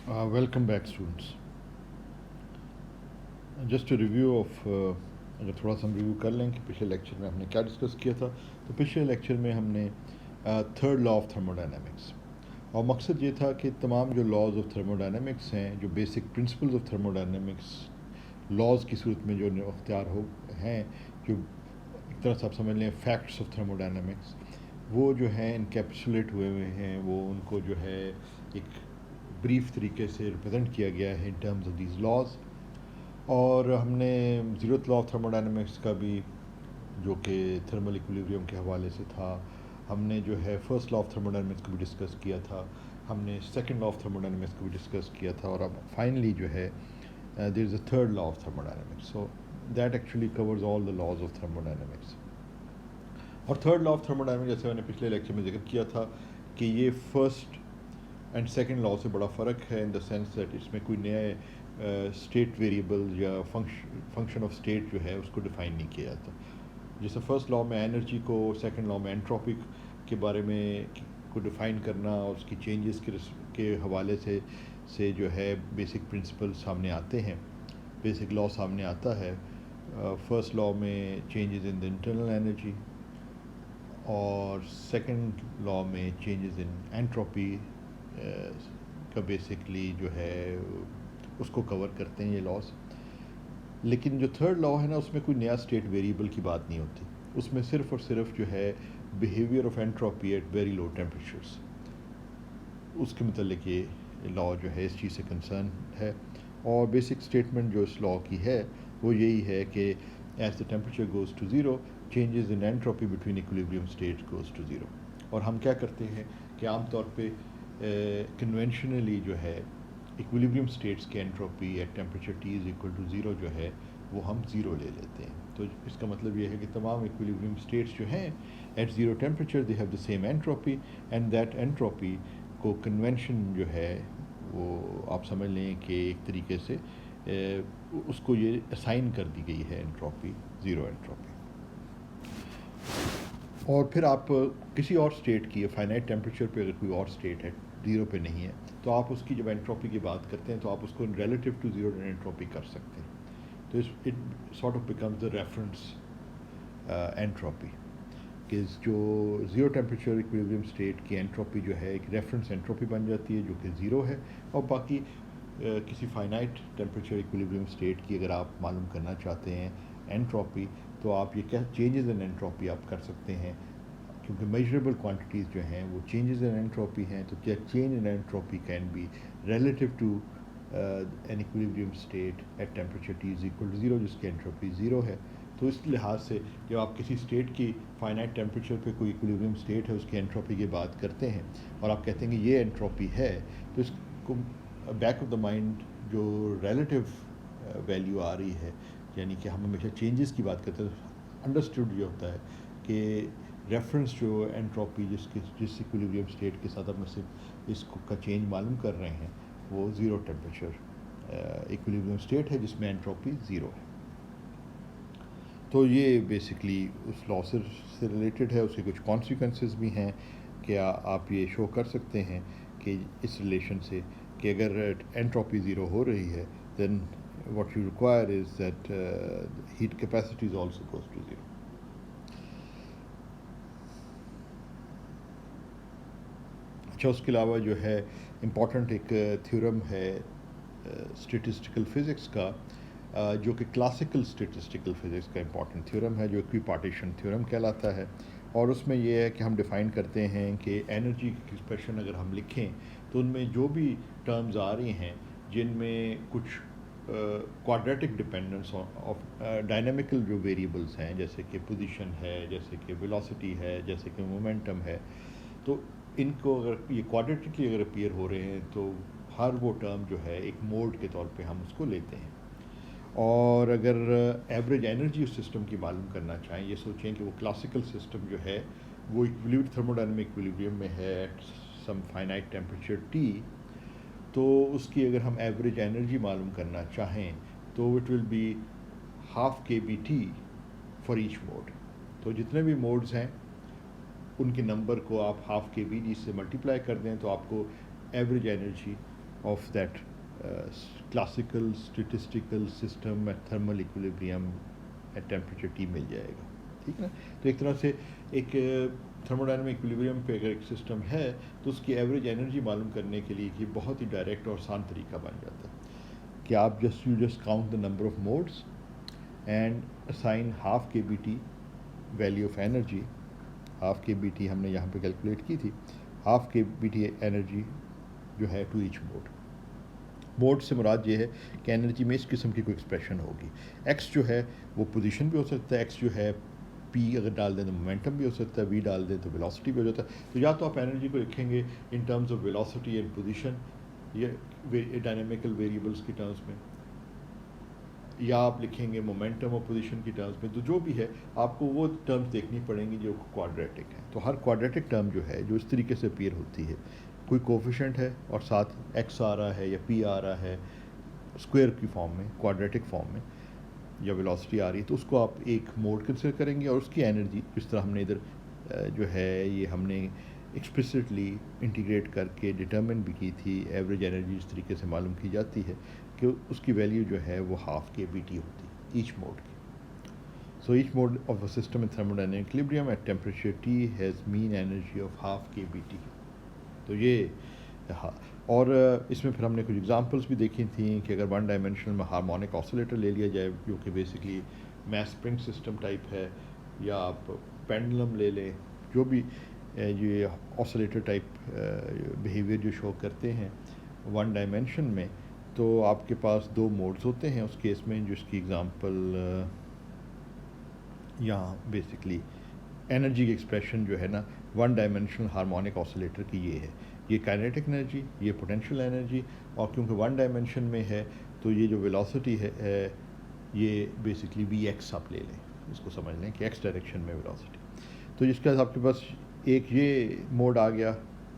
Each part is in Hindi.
Welcome back, students. Just a review of अगर थोड़ा सा हम रिव्यू कर लें कि पिछले लेक्चर में हमने क्या डिस्कस किया था। तो पिछले लेक्चर में हमने थर्ड लॉ ऑफ थर्मोडायनेमिक्स, और मकसद ये था कि तमाम जो लॉज ऑफ थर्मोडायनेमिक्स हैं, जो basic principles of thermodynamics laws की सूरत में जो अख्तियार हो हैं, जो एक तरह से आप समझ लें फैक्ट्स ऑफ थर्मोडायनेमिक्स, वो जो हैं इनकैप्सुलेट हुए हैं, वो उनको जो है एक ब्रीफ तरीके से रिप्रेजेंट किया गया है in terms of these laws. और हमने ज़ीरोथ लॉ ऑफ थर्मोडायनेमिक्स का भी, जो कि थर्मल इक्विलिब्रियम के हवाले से था, हमने जो है फर्स्ट लॉ ऑफ थर्मोडायनेमिक्स को भी डिस्कस किया था, हमने सेकंड लॉ ऑफ थर्मोडायनेमिक्स को भी डिस्कस किया था, और अब फाइनली जो है there is a third law of thermodynamics. So that actually covers all the laws of thermodynamics. और थर्ड लॉ ऑफ थर्मोडायनेमिक्स, जैसे मैंने पिछले लेक्चर में जिक्र किया था, कि ये फर्स्ट एंड सेकंड लॉ से बड़ा फ़र्क है इन द सेंस दैट इसमें कोई नया स्टेट वेरिएबल या फंक्शन ऑफ स्टेट जो है उसको डिफ़ाइन नहीं किया जाता। जैसे फर्स्ट लॉ में एनर्जी को, सेकंड लॉ में एंट्रोपी के बारे में को डिफ़ाइन करना और उसकी चेंजेस के हवाले से जो है बेसिक प्रिंसिपल सामने आते हैं, बेसिक लॉ सामने आता है। फर्स्ट लॉ में changes in the internal energy, और सेकंड लॉ में चेंजेस इन एंट्रोपी का बेसिकली जो है उसको कवर करते हैं ये लॉज। लेकिन जो थर्ड लॉ है ना, उसमें कोई नया स्टेट वेरिएबल की बात नहीं होती, उसमें सिर्फ और सिर्फ जो है behaviour of entropy at very low temperatures, उसके मतलब ये लॉ जो है इस चीज़ से कंसर्न है। और बेसिक स्टेटमेंट जो इस लॉ की है वो यही है कि as the temperature goes to zero, changes in entropy between equilibrium state goes to zero. और हम क्या करते हैं कि आमतौर पे कन्वेंशनली जो है इक्विलिब्रियम स्टेट्स की entropy at temperature T is equal to zero जो है वो हम ज़ीरो ले लेते हैं। तो इसका मतलब ये है कि तमाम इक्विलिब्रियम स्टेट्स जो हैं at zero temperature they have the same entropy, and that entropy को कन्वेंशन जो है वो आप समझ लें कि एक तरीके से उसको ये असाइन कर दी गई है एंट्रोपी, ज़ीरो एंट्रोपी। और फिर आप किसी और स्टेट की, फाइनाइट टेम्परेचर पे अगर कोई और स्टेट है ज़ीरो पे नहीं है, तो आप उसकी जब एंट्रोपी की बात करते हैं तो आप उसको रिलेटिव टू ज़ीरो एंट्रोपी कर सकते हैं। तो it sort of becomes the reference entropy, कि जो ज़ीरो टेम्परेचर इक्विलिब्रियम स्टेट की एंट्रोपी जो है एक रेफरेंस एंट्रोपी बन जाती है जो कि ज़ीरो है। और बाकी किसी फाइनाइट टेम्परेचर इक्विलिब्रियम स्टेट की अगर आप मालूम करना चाहते हैं एंट्रोपी, तो आप ये क्या चेंजेस इन एंट्रोपी आप कर सकते हैं, क्योंकि मेजरेबल क्वांटिटीज़ जो हैं वो चेंजेस इन एंट्रोपी हैं। तो क्या change in entropy can be relative to an equilibrium state at temperature T is equal to zero, जिसकी एंट्रोपी ज़ीरो है। तो इस लिहाज से जब आप किसी स्टेट की फाइनाइट टेम्परेचर पे कोई इक्विलिब्रियम स्टेट है उसकी एंट्रोपी की बात करते हैं और आप कहते हैं कि ये एंट्रोपी है, तो इसको बैक ऑफ द माइंड जो रिलेटिव वैल्यू आ रही है, यानी कि हम हमेशा चेंजेस की बात करते हैं, अंडरस्टूड ये होता है कि रेफरेंस जो एंट्रोपी जिस इक्विलिब्रियम स्टेट के साथ हम सिर्फ इसको का चेंज मालूम कर रहे हैं वो ज़ीरो टेम्परेचर इक्विलिब्रियम स्टेट है जिसमें एंट्रोपी ज़ीरो है। तो ये बेसिकली उस लॉ से रिलेटेड है, उसके कुछ कॉन्सिक्वेंसेस भी हैं। क्या आप ये शो कर सकते हैं कि इस रिलेशन से कि अगर एंट्रोपी ज़ीरो हो रही है then what you require is that heat capacity is also goes to zero. अच्छा, उसके अलावा जो है इम्पॉर्टेंट एक थ्योरम है स्टैटिस्टिकल फ़िज़िक्स का, जो कि क्लासिकल स्टैटिस्टिकल फ़िज़िक्स का इम्पॉर्टेंट थ्योरम है, जो इक्विपार्टीशन थ्योरम कहलाता है। और उसमें यह है कि हम डिफ़ाइन करते हैं कि एनर्जी की एक्सप्रेशन अगर हम लिखें तो उनमें जो भी टर्म्स आ रही हैं जिनमें कुछ क्वाड्रेटिक डिपेंडेंस ऑफ डायनामिकल जो वेरिएबल्स हैं, जैसे कि पोजीशन है, जैसे कि वेलोसिटी है, जैसे कि मोमेंटम है, तो इनको अगर ये क्वाड्रेटिकली अगर अपीयर हो रहे हैं तो हर वो टर्म जो है एक मोड के तौर पे हम उसको लेते हैं। और अगर एवरेज एनर्जी उस सिस्टम की मालूम करना चाहें, ये सोचें कि वो क्लासिकल सिस्टम जो है वो थर्मोडायनेमिक इक्विलिब्रियम में है at some finite temperature T, तो उसकी अगर हम एवरेज एनर्जी मालूम करना चाहें तो it will be half K B T for each mode. तो जितने भी मोड्स हैं उनके नंबर को आप हाफ के बी डी से मल्टीप्लाई कर दें तो आपको average energy of that classical statistical system at thermal equilibrium at temperature T मिल जाएगा, ठीक है ना। तो एक तरह से एक थर्मोडायनामिक इक्विलिब्रियम पे अगर एक सिस्टम है तो उसकी एवरेज एनर्जी मालूम करने के लिए कि बहुत ही डायरेक्ट और आसान तरीका बन जाता है कि आप you just count the number of modes and assign half K B T value of energy. Half K B T हमने यहाँ पे कैलकुलेट की थी, half K B T energy जो है टू ईच मोड। मोड से मुराद ये है कि एनर्जी में इस किस्म की कोई एक्सप्रेशन होगी। एक्स जो है वो पोजीशन भी हो सकता है, एक्स जो है पी अगर डाल दें तो मोमेंटम भी हो सकता है, वी डाल दें तो वेलोसिटी भी हो जाता है। तो या तो आप एनर्जी को लिखेंगे इन terms of velocity and position, ये डायनेमिकल वेरिएबल्स की टर्म्स में, या आप लिखेंगे मोमेंटम और पोजीशन की टर्म्स में। तो जो भी है आपको वो टर्म्स देखनी पड़ेंगी जो क्वाड्रेटिक है। तो हर क्वाड्रेटिक टर्म जो है जो इस तरीके से अपीयर होती है, कोई कोफिशेंट है और साथ एक्स आ रहा है या पी आ रहा है स्क्वायर की फॉर्म में, क्वाड्रेटिक फॉर्म में, या वेलोसिटी आ रही है, तो उसको आप एक मोड कंसिडर करेंगे और उसकी एनर्जी जिस तरह हमने इधर जो है ये हमने एक्सप्लिसिटली इंटीग्रेट करके डिटर्मिन भी की थी। एवरेज एनर्जी इस तरीके से मालूम की जाती है कि उसकी वैल्यू जो है वो हाफ के बी टी होती है ईच मोड की। So each mode of a system in thermodynamic equilibrium at temperature T has mean energy of half K B T. तो ये हाँ, और इसमें फिर हमने कुछ एग्जांपल्स भी देखी थी कि अगर वन डायमेंशनल में हार्मोनिक ऑसिलेटर ले लिया जाए जो कि basically mass spring system type है, या आप पेंडुलम ले लें, जो भी ये ऑसिलेटर टाइप बिहेवियर जो शो करते हैं वन डायमेंशन में, तो आपके पास दो मोड्स होते हैं उस केस में, जिसकी एग्ज़ाम्पल यहाँ बेसिकली एनर्जी की एक्सप्रेशन जो है ना वन डायमेंशनल हार्मोनिक ऑसिलेटर की ये है, ये काइनेटिक एनर्जी, ये पोटेंशियल एनर्जी, और क्योंकि वन डायमेंशन में है तो ये जो वेलोसिटी है ये बेसिकली वी एक्स आप ले लें, इसको समझ लें कि एक्स डायरेक्शन में वेलोसिटी। तो जिसके बाद आपके पास एक ये मोड आ गया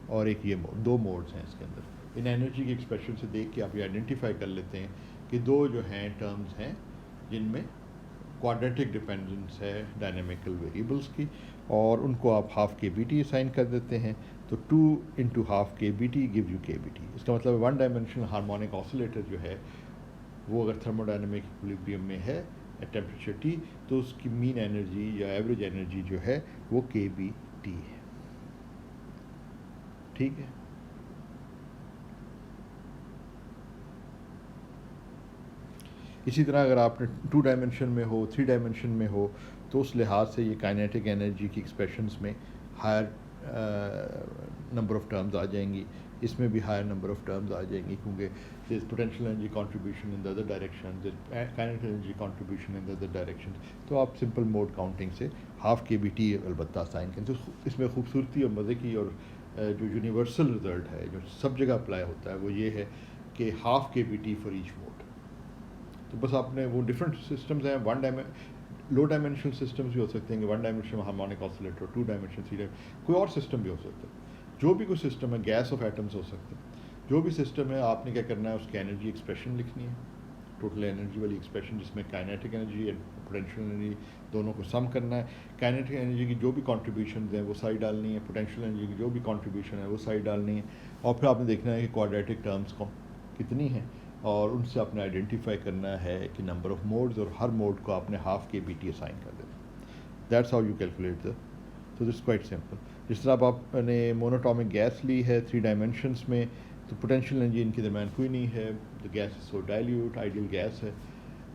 और एक ये मोड, दो मोड्स हैं इसके अंदर। इन एनर्जी की एक्सप्रेशन से देख के आप ये आइडेंटिफाई कर लेते हैं कि दो जो हैं टर्म्स हैं जिनमें क्वाड्रेटिक डिपेंडेंस है डायनेमिकल वेरिएबल्स की, और उनको आप half K B T assign कर देते हैं। तो 2 into half K B T give you के बी टी। इसका मतलब वन डायमेंशनल हार्मोनिक ऑसिलेटर जो है वो अगर थर्मोडायनेमिक इक्विलिब्रियम में है एट टेम्परेचर टी, तो उसकी मीन एनर्जी या एवरेज एनर्जी जो है वो के बी टी है, ठीक है। इसी तरह अगर आपने 2 डायमेंशन में हो, 3 डायमेंशन में हो, तो उस लिहाज से ये काइनेटिक एनर्जी की एक्सप्रेशंस में हायर नंबर ऑफ टर्म्स आ जाएंगी, इसमें भी हायर नंबर ऑफ टर्म्स आ जाएंगी, क्योंकि there is potential energy contribution in the other direction, there is kinetic energy contribution in the other direction. तो आप सिंपल मोड काउंटिंग से हाफ के बी टी अलबत्ता साइन करें। तो इसमें खूबसूरती और मज़े की और जो यूनिवर्सल रिजल्ट है जो सब जगह अप्लाई होता है वो ये है कि half K B T for each mode. तो बस आपने वो डिफरेंट सिस्टम्स हैं, लो डायमेंशनल सिस्टम्स भी हो सकते हैं कि one dimensional harmonic oscillator, 2 dimensional, 3 dimensional, कोई और सिस्टम भी हो सकता है। जो भी कोई सिस्टम है, गैस ऑफ एटम्स हो सकते हैं, जो भी सिस्टम है आपने क्या करना है उसकी एनर्जी एक्सप्रेशन लिखनी है, टोटल एनर्जी वाली एक्सप्रेशन जिसमें kinetic energy and potential energy दोनों को सम करना है। काइनेटिक एनर्जी की जो भी कॉन्ट्रीब्यूशन हैं वो साइड डालनी है, पोटेंशियल एनर्जी की जो भी कॉन्ट्रीब्यूशन है वो साइड डालनी है, और फिर आपने देखना है कि क्वाड्रेटिक टर्म्स को कितनी हैं और उनसे आपने आइडेंटिफाई करना है कि नंबर ऑफ मोड्स, और हर मोड को आपने half K B T assign कर देना। That's how you calculate the. तो दिस क्वाइट सिंपल। जिस तरह अब आपने मोनोटॉमिक गैस ली है 3 डायमेंशंस में, तो पोटेंशियल एनर्जी इनके दरमियान कोई नहीं है, the gas is so dilute, ideal gas है,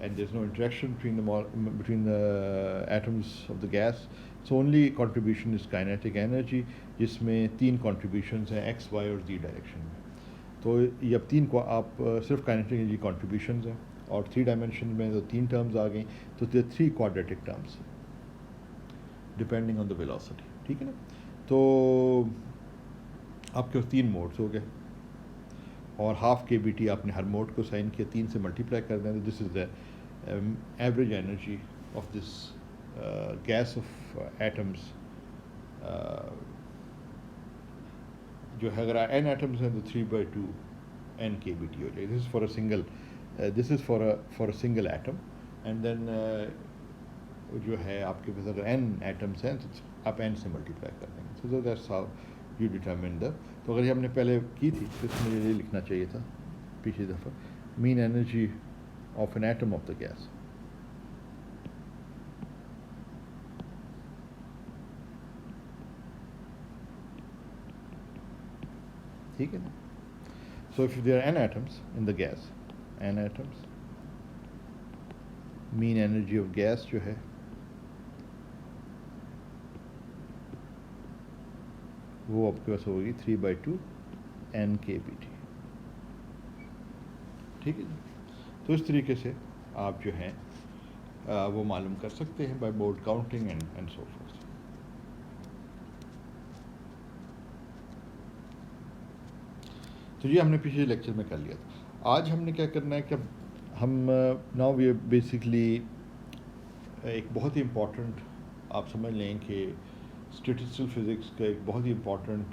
and there is no interaction between the atoms of the gas. So only contribution is kinetic energy, जिसमें 3 कॉन्ट्रीब्यूशंस हैं एक्स, वाई और जी डायरेक्शन में। तो ये अब 3 को आप सिर्फ काइनेटिक एनर्जी कॉन्ट्रीब्यूशंस हैं, और 3 डायमेंशन में तो 3 टर्म्स आ गई, तो 3 quadratic terms depending on the velocity, ठीक है ना। तो आपके 3 मोड्स हो गए, और हाफ के बी टी आपने हर मोड को साइन किया, 3 से मल्टीप्लाई कर दें, तो this is the average energy of this gas off atoms जो है। अगर एन एटम्स हैं तो 3/2 एन के बी टी हो जाएगी। This is for a single, this is for a single atom, and then जो है आपके पास अगर एन एटम्स हैं तो आप एन से मल्टीप्लाई कर देंगे। So that's how you determine the. तो अगर ये हमने पहले की थी तो इसमें ये लिखना चाहिए था पिछली दफ़ा, mean energy of an atom of the gas. ठीक है ना? So if there are n atoms in the gas, n atoms, mean energy of gas जो है वो आपके पास होगी 3/2 NkBT। ठीक है जी। तो इस तरीके से आप जो हैं वो मालूम कर सकते हैं by board counting and so fourth. तो ये हमने पिछले लेक्चर में कर लिया था। आज हमने क्या करना है कि हम नाउ वी बेसिकली एक बहुत ही इम्पॉर्टेंट, आप समझ लें कि स्टैटिस्टिकल फिज़िक्स का एक बहुत ही इम्पॉर्टेंट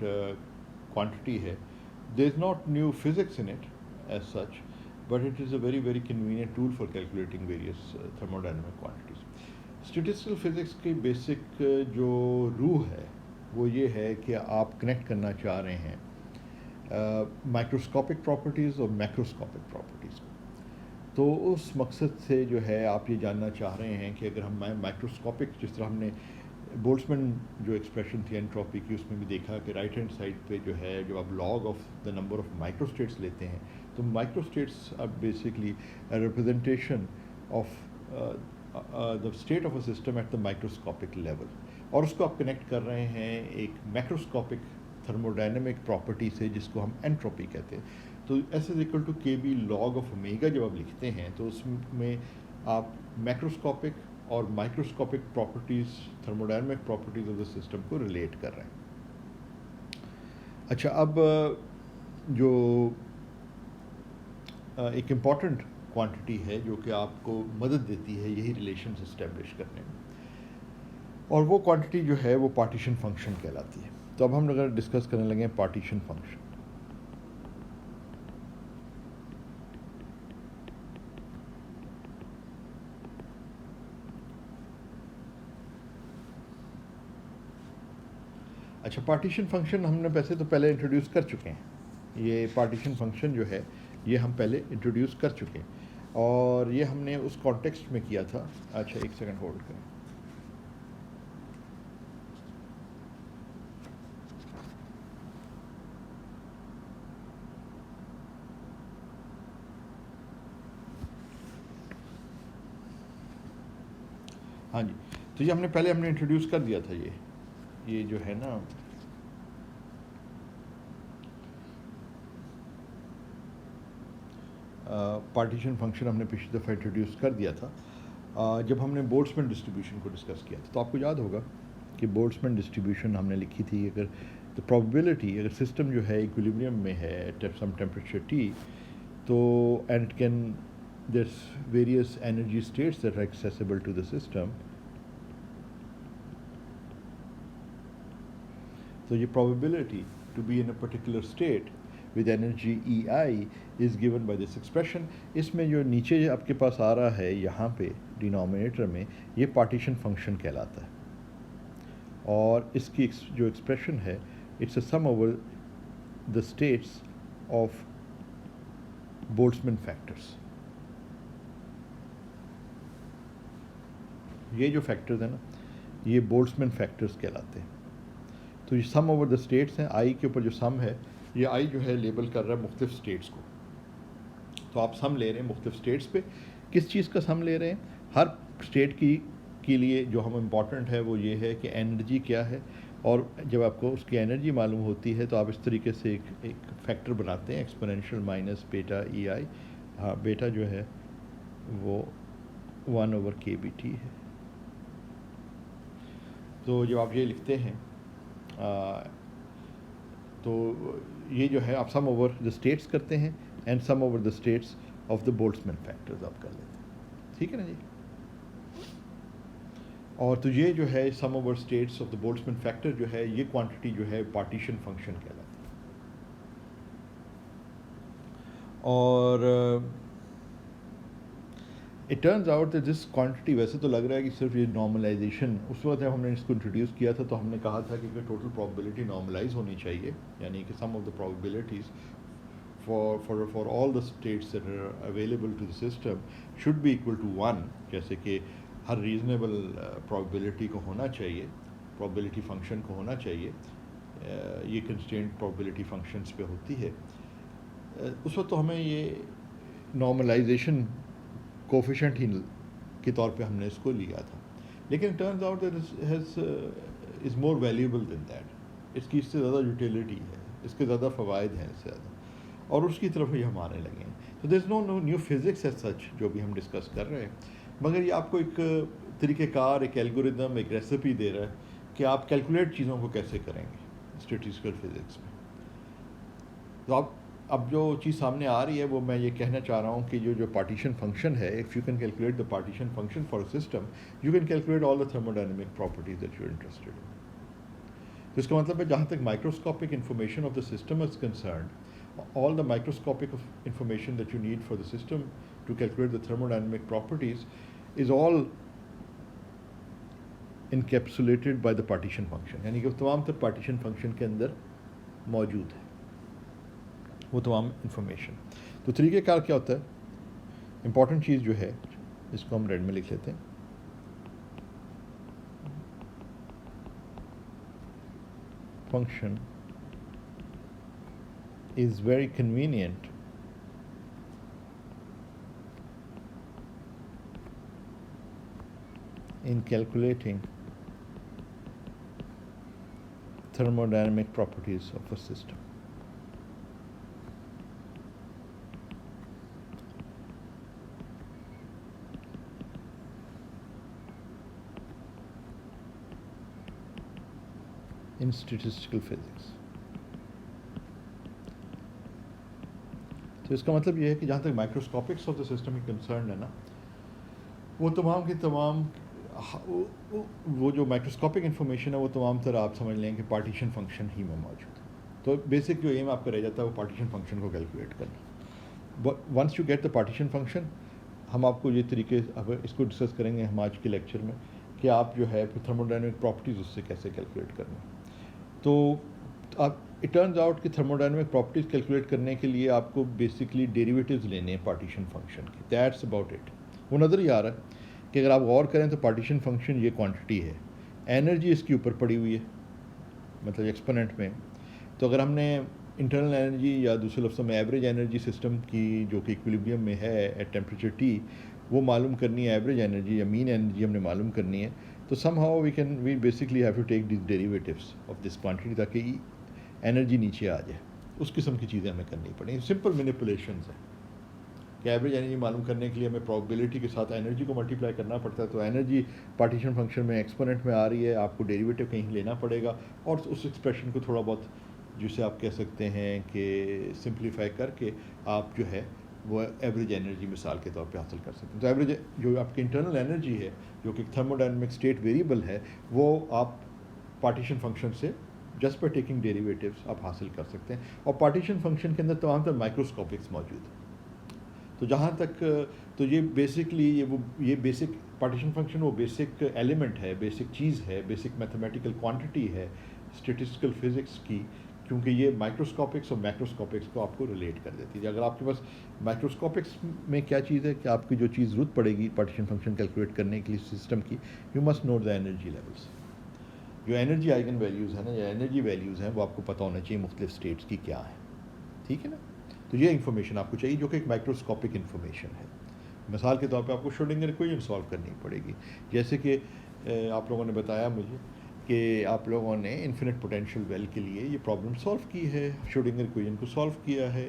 क्वांटिटी है। There is not new physics in it as such, but it is a very very convenient tool for calculating various thermodynamic quantities. Statistical physics की बेसिक जो रूह है वो ये है कि आप कनेक्ट करना चाह रहे हैं माइक्रोस्कोपिक प्रॉपर्टीज़ और मैक्रोस्कोपिक प्रॉपर्टीज़। तो उस मकसद से जो है आप ये जानना चाह रहे हैं कि अगर हम माइक्रोस्कोपिक, जिस तरह हमने बोल्ट्जमैन जो एक्सप्रेशन थी एंट्रोपी की, उसमें भी देखा कि राइट हैंड साइड पे जो है जब आप log of the number of microstates लेते हैं तो microstates are basically representation of the state of a system at the microscopic level, और उसको आप कनेक्ट कर रहे हैं एक मैक्रोस्कोपिक थर्मोडायनेमिक प्रॉपर्टी से जिसको हम एंट्रोपी कहते हैं। तो एस इज इक्वल टू के बी लॉग ऑफ ओमेगा जब आप लिखते हैं तो उसमें आप मैक्रोस्कोपिक और microscopic properties, thermodynamic properties of the system को रिलेट कर रहे हैं। अच्छा, अब जो एक इम्पॉर्टेंट क्वांटिटी है जो कि आपको मदद देती है यही रिलेशंस इस्टेब्लिश करने में, और वो क्वांटिटी जो है वो पार्टीशन फंक्शन कहलाती है। तो अब हम अगर डिस्कस करने लगे पार्टीशन फंक्शन। अच्छा, पार्टीशन फंक्शन हमने वैसे तो पहले इंट्रोड्यूस कर चुके हैं। ये पार्टीशन फंक्शन जो है ये हम पहले इंट्रोड्यूस कर चुके हैं और ये हमने उस कॉन्टेक्स्ट में किया था। अच्छा, एक सेकंड होल्ड करें। हाँ जी, तो ये हमने इंट्रोड्यूस कर दिया था। ये जो है ना पार्टीशन फंक्शन हमने पिछली दफ़ा इंट्रोड्यूस कर दिया था जब हमने बोल्ट्जमैन डिस्ट्रीब्यूशन को डिस्कस किया था। तो आपको याद होगा कि बोल्ट्जमैन डिस्ट्रीब्यूशन हमने लिखी थी, अगर द प्रोबेबिलिटी, अगर सिस्टम जो है इक्विलिब्रियम में है एट सम टेम्परेचर टी, तो and can there's various energy states that are accessible to the system. So your probability to be in a particular state with energy EI is given by this expression. इसमें जो नीचे आपके पास आ रहा है यहाँ पे डिनोमिनेटर में, ये पार्टीशन फंक्शन कहलाता है, और इसकी जो एक्सप्रेशन है it's a sum over the states of Boltzmann factors. ये जो फैक्टर्स हैं ना, ये बोल्ट्जमैन फैक्टर्स कहलाते हैं। तो ये सम ओवर द स्टेट्स हैं, आई के ऊपर जो सम है, ये आई जो है लेबल कर रहा है मुख्तलिफ स्टेट्स को। तो आप सम ले रहे हैं मुख्तलिफ स्टेट्स पे। किस चीज़ का सम ले रहे हैं? हर स्टेट के लिए जो हम इम्पॉर्टेंट है वो ये है कि एनर्जी क्या है, और जब आपको उसकी एनर्जी मालूम होती है तो आप इस तरीके से एक फैक्टर बनाते हैं, एक्सपोनेंशियल माइनस बेटा ई आई। हाँ, बेटा जो है वो 1/kBT है। तो जब आप ये लिखते हैं तो ये जो है आप सम ओवर द स्टेट्स करते हैं and sum over the states of the Boltzmann factors आप कर लेते हैं। ठीक है ना जी? और तो ये जो है sum over states of the Boltzmann factor जो है, ये क्वांटिटी जो है पार्टीशन फंक्शन कहलाती है। और it turns out that this quantity, वैसे तो लग रहा है कि सिर्फ ये नॉर्मलाइजेशन, उस वक्त जब हमने इसको इंट्रोड्यूस किया था तो हमने कहा था कि टोटल प्रोबेबिलिटी नॉर्मलाइज होनी चाहिए, यानी कि sum of the probabilities for all the states that are available to the system should be equal to 1, जैसे कि हर रीजनेबल probability को होना चाहिए, probability function को होना चाहिए, ये constraint probability functions पे होती है, उस वक्त तो हमें ये normalization coefficient ही के तौर पे हमने इसको लिया था, लेकिन turns out that is more valuable than that, इसकी इससे ज़्यादा यूटिलिटी है, इसके ज़्यादा फ़वाइद हैं इससे ज़्यादा, और उसकी तरफ ही हम आने लगे हैं. तो there is no new physics as such जो भी हम डिस्कस कर रहे हैं, मगर ये आपको एक तरीक़ेकार, एक एल्गोरिदम, एक रेसिपी दे रहा है कि आप कैलकुलेट चीज़ों को कैसे करेंगे स्टैटिस्टिकल फिज़िक्स में. तो अब जो चीज़ सामने आ रही है वो मैं ये कहना चाह रहा हूँ कि जो पार्टीशन फंक्शन है, if you can calculate the partition function for a system, you can calculate all the thermodynamic properties that you are interested in. तो इसका मतलब है जहाँ तक microscopic information of the system is concern, all the microscopic information that you need for the system to calculate the thermodynamic properties is all encapsulated by the partition function. यानी कि तमाम तर partition function के अंदर मौजूद है वो तमाम information. तो तरीक़ेकार क्या होता है, important चीज़ जो है इसको हम रेड में लिख लेते हैं. Function is very convenient in calculating thermodynamic properties of a system. In statistical physics. तो इसका मतलब ये है कि जहाँ तक माइक्रोस्कोपिक्स ऑफ द सिस्टम की कंसर्न है ना, वो तमाम की तमाम वो जो माइक्रोस्कोपिक इन्फॉर्मेशन है वो तमाम तरह आप समझ लें कि पार्टीशन फंक्शन ही में मौजूद है. तो बेसिक जो एम आपका रह जाता है वो पार्टीशन फंक्शन को कैलकुलेट करना. Once you get the partition function, हम आपको ये तरीके अब इसको डिस्कस करेंगे हम आज के लेक्चर में कि आप जो है फिर थर्मोडायनेमिक प्रॉपर्टीज़ उससे कैसे कैलकुलेट करना. तो आप इट टर्न्स आउट कि थर्मोडायनेमिक प्रॉपर्टीज़ कैलकुलेट करने के लिए आपको बेसिकली डेरिवेटिव्स लेने हैं पार्टीशन फंक्शन की. That's about it. वो नज़र ही आ रहा है कि अगर आप गौर करें तो पार्टीशन फंक्शन ये क्वांटिटी है, एनर्जी इसके ऊपर पड़ी हुई है, मतलब एक्सपोनेंट में. तो अगर हमने इंटरनल एनर्जी या दूसरे लफ्ज़ों में एवरेज एनर्जी सिस्टम की जो कि इक्विलिब्रियम में है एट टेम्परेचर T, वो मालूम करनी है, एवरेज एनर्जी या मीन एनर्जी हमने मालूम करनी है, तो somehow we basically have to take this derivatives of this quantity ताकि एनर्जी नीचे आ जाए. उस किस्म की चीज़ें हमें करनी पड़ेंगी. सिंपल मैनिपुलेशंस हैं कि एवरेज एनर्जी मालूम करने के लिए हमें प्रोबेबिलिटी के साथ एनर्जी को मल्टीप्लाई करना पड़ता है. तो एनर्जी पार्टीशन फंक्शन में एक्सपोनेंट में आ रही है, आपको डेरिवेटिव कहीं लेना पड़ेगा और उस एक्सप्रेशन को थोड़ा बहुत जिसे आप कह सकते हैं कि सिंप्लीफाई करके आप जो है वो एवरेज एनर्जी मिसाल के तौर पे हासिल कर सकते हैं. तो एवरेज जो आपकी इंटरनल एनर्जी है जो कि थर्मोडायनेमिक स्टेट वेरिएबल है, वो आप पार्टीशन फंक्शन से जस्ट बाय टेकिंग डेरिवेटिव्स आप हासिल कर सकते हैं. और पार्टीशन फंक्शन के अंदर तमाम तर माइक्रोस्कोपिक्स मौजूद है. तो जहाँ तक तो ये बेसिकली ये बेसिक पार्टीशन फंक्शन वो बेसिक एलिमेंट है, बेसिक चीज़ है, बेसिक मैथमेटिकल क्वांटिटी है स्टैटिस्टिकल फिज़िक्स की, क्योंकि ये माइक्रोस्कोपिक्स और मैक्रोस्कोपिक्स को आपको रिलेट कर देती है. अगर आपके पास माइक्रोस्कोपिक्स में क्या चीज़ है कि आपकी जो चीज़ ज़रूरत पड़ेगी पार्टीशन फंक्शन कैलकुलेट करने के लिए सिस्टम की, you must note the energy levels. जो एनर्जी आइगन वैल्यूज़ हैं ना, या एनर्जी वैल्यूज़ हैं, वो आपको पता होना चाहिए मुख्तलिफ स्टेट्स की क्या है. ठीक है ना. तो ये इन्फॉर्मेशन आपको चाहिए जो कि एक माइक्रोस्कोपिक इन्फॉर्मेशन है. मिसाल के तौर पे आपको श्रोडिंगर इक्वेशन सॉल्व करनी पड़ेगी. जैसे कि आप लोगों ने बताया मुझे कि आप लोगों ने इन्फिनिट पोटेंशियल वेल के लिए ये प्रॉब्लम सॉल्व की है, श्रोडिंगर इक्वेशन को सॉल्व किया है.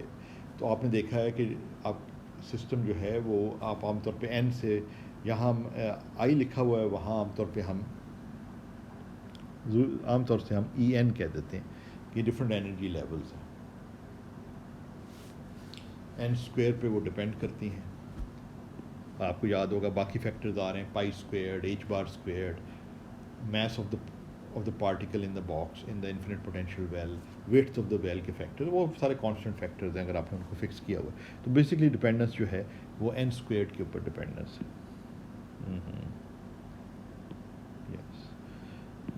तो आपने देखा है कि आप सिस्टम जो है वो आप आमतौर पे n से, यहाँ I लिखा हुआ है वहाँ आमतौर से हम En कह देते हैं कि डिफरेंट एनर्जी लेवल्स हैं. n स्क्वायर पे वो डिपेंड करती हैं. आपको याद होगा बाकी फैक्टर्स आ रहे हैं, pi squared, h bar squared, mass of the particle in the box in the infinite potential well, width of the well के फैक्टर, वो सारे कांस्टेंट फैक्टर्स हैं अगर आपने उनको फिक्स किया हुआ है. तो बेसिकली डिपेंडेंस जो है वो n स्क्वायर्ड के ऊपर डिपेंडेंस है. यस,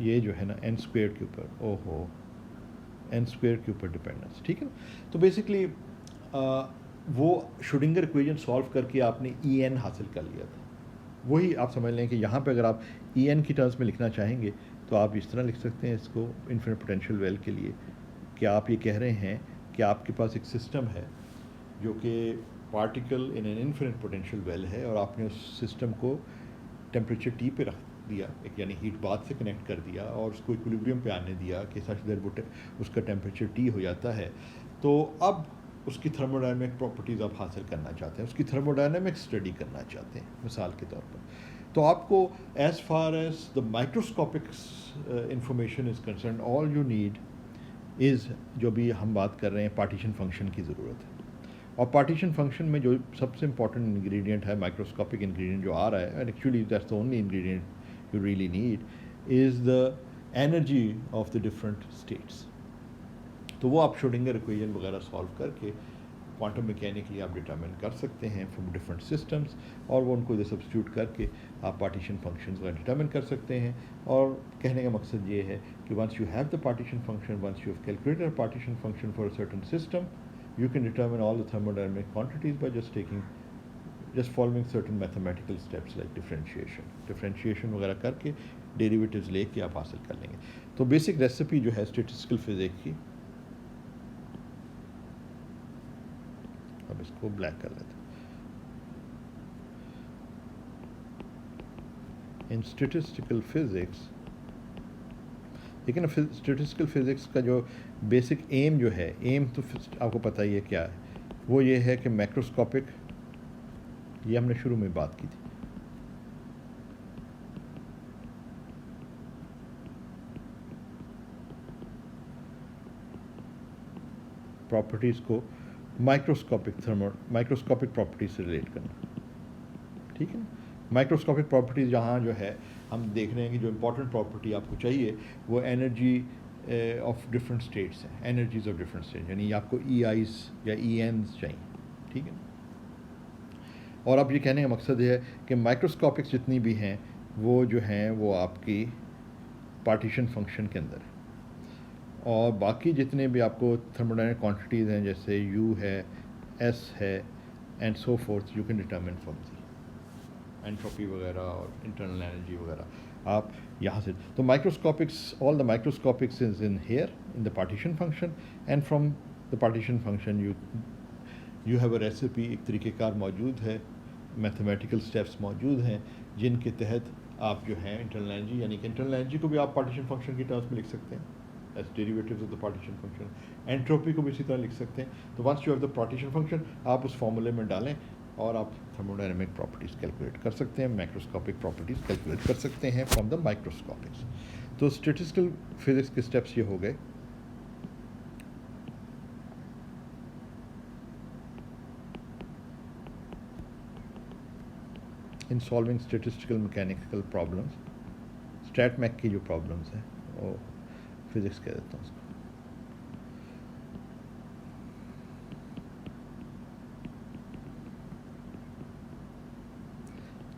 ये जो है ना n स्क्वायर्ड के ऊपर, ओहो, n स्क्वायर के ऊपर डिपेंडेंस. ठीक है ना. तो बेसिकली वो श्रोडिंगर इक्वेशन सॉल्व करके आपने EN हासिल कर लिया था। वही आप समझ लें कि यहाँ पे अगर आप EN की टर्म्स में लिखना चाहेंगे तो आप इस तरह लिख सकते हैं इसको इन्फिनिट पोटेंशियल वेल के लिए, कि आप ये कह रहे हैं कि आपके पास एक सिस्टम है जो कि particle in an infinite potential well है, और आपने उस सिस्टम को टेम्परेचर T पे रख दिया, एक यानी हीट बाथ से कनेक्ट कर दिया और उसको इक्विलिब्रियम पे आने दिया कि सच दैट वो उसका टेम्परेचर T हो जाता है। तो अब उसकी थर्मोडायनेमिक प्रॉपर्टीज़ आप हासिल करना चाहते हैं, उसकी थर्मोडायनेमिक स्टडी करना चाहते हैं मिसाल के तौर पर, तो आपको as far as the microscopic information is concern, all you need is, जो भी हम बात कर रहे हैं, पार्टीशन फंक्शन की ज़रूरत है। और पार्टीशन फंक्शन में जो सबसे इंपॉर्टेंट इंग्रेडिएंट है, माइक्रोस्कोपिक इंग्रेडिएंट जो आ रहा है, and actually that's the only ingredient you really need, is the energy of the different states. तो वो आप श्रोडिंगर इक्वेशन वगैरह सॉल्व करके क्वांटम मैकेनिकली आप डिटरमिन कर सकते हैं फ्रॉम डिफरेंट सिस्टम्स, और वो उनको इधर सब्स्टिट्यूट करके आप पार्टीशन फंक्शंस वगैरह डिटरमिन कर सकते हैं। और कहने का मकसद ये है कि once you have the partition function, once you have calculated a partition function for a certain system, you can determine all the thermodynamic quantities by just following certain mathematical steps like differentiation वगैरह करके derivatives लेके आप हासिल कर लेंगे। तो बेसिक रेसिपी जो है स्टैटिस्टिकल फिजिक्स की, अब इसको ब्लैक कर लेते हैं। इन स्टैटिस्टिकल फिजिक्स, लेकिन स्टैटिस्टिकल फिजिक्स का जो बेसिक एम जो है, एम तो आपको पता ही है क्या है, वो ये है कि मैक्रोस्कोपिक, ये हमने शुरू में बात की थी, प्रॉपर्टीज़ को माइक्रोस्कोपिक प्रॉपर्टीज से रिलेट करना, ठीक है ना। माइक्रोस्कोपिक प्रॉपर्टीज़ जहाँ जो है हम देख रहे हैं कि जो इम्पोर्टेंट प्रॉपर्टी आपको चाहिए वो एनर्जी ऑफ डिफरेंट स्टेट्स हैं, एनर्जीज ऑफ डिफरेंट स्टेट्स, यानी आपको EIs या ENs चाहिए, ठीक है ना। और अब ये कहने का मकसद है कि माइक्रोस्कोपिक्स जितनी भी हैं वो जो हैं वो आपकी पार्टीशन फंक्शन के अंदर है, और बाकी जितने भी आपको थर्मोडायनेमिक क्वांटिटीज़ हैं जैसे U है, S है and so forth, you can determine from the entropy वगैरह और इंटरनल एनर्जी वगैरह आप यहाँ से। तो microscopics, all the microscopics is in here in the partition function, and from the partition function you have a recipe, एक तरीक़ेकार मौजूद है, मैथमेटिकल स्टेप्स मौजूद हैं जिनके तहत आप जो है इंटरनल एनर्जी, यानी कि इंटरनल एनर्जी को भी आप पार्टीशन फंक्शन की टर्म्स में लिख सकते हैं as derivatives of the partition function, entropy को भी इसी तरह लिख सकते हैं। तो once you have the partition function, आप उस फॉर्मूले में डालें और आप थर्मोडायनेमिक प्रॉपर्टीज़ कैलकुलेट कर सकते हैं, माइक्रोस्कोपिक प्रॉपर्टीज़ कैलकुलेट कर सकते हैं फ्रॉम द माइक्रोस्कोपिक्स। तो स्टैटिस्टिकल फिजिक्स के स्टेप्स ये हो गए। In solving statistical mechanical problems, stat mech की जो प्रॉब्लम्स हैं वो फिजिक्स कह देता हूँ उसको।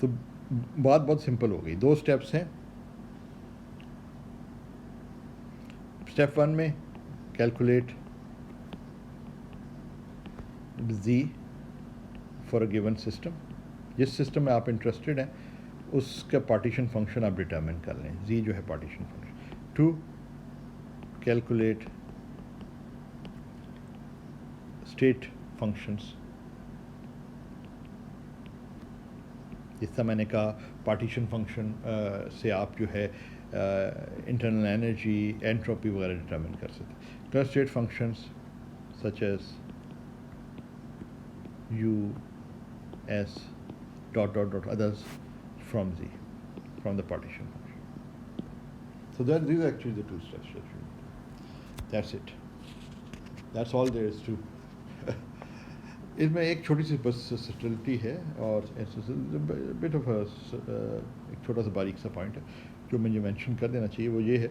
तो बात बहुत सिंपल हो गई, दो स्टेप्स हैं। स्टेप 1 में calculate Z for a given system, जिस सिस्टम में आप इंटरेस्टेड हैं उसका पार्टीशन फंक्शन आप डिटरमिन कर लें, Z जो है partition function. 2, calculate state functions, जिस तरह मैंने कहा पार्टीशन फंक्शन से आप जो है इंटरनल एनर्जी, एंट्रोपी वगैरह डिटरमिन कर सकते हैं। तो state functions such as U, S, dot dot dot others from Z, from the partition function. So these are actually the two steps that you need. That's it. That's all there is to. इसमें एक छोटी सी बस सटलिटी है और बिट ऑफ एक छोटा सा बारीक सा पॉइंट है जो मुझे मेंशन कर देना चाहिए। वो ये है,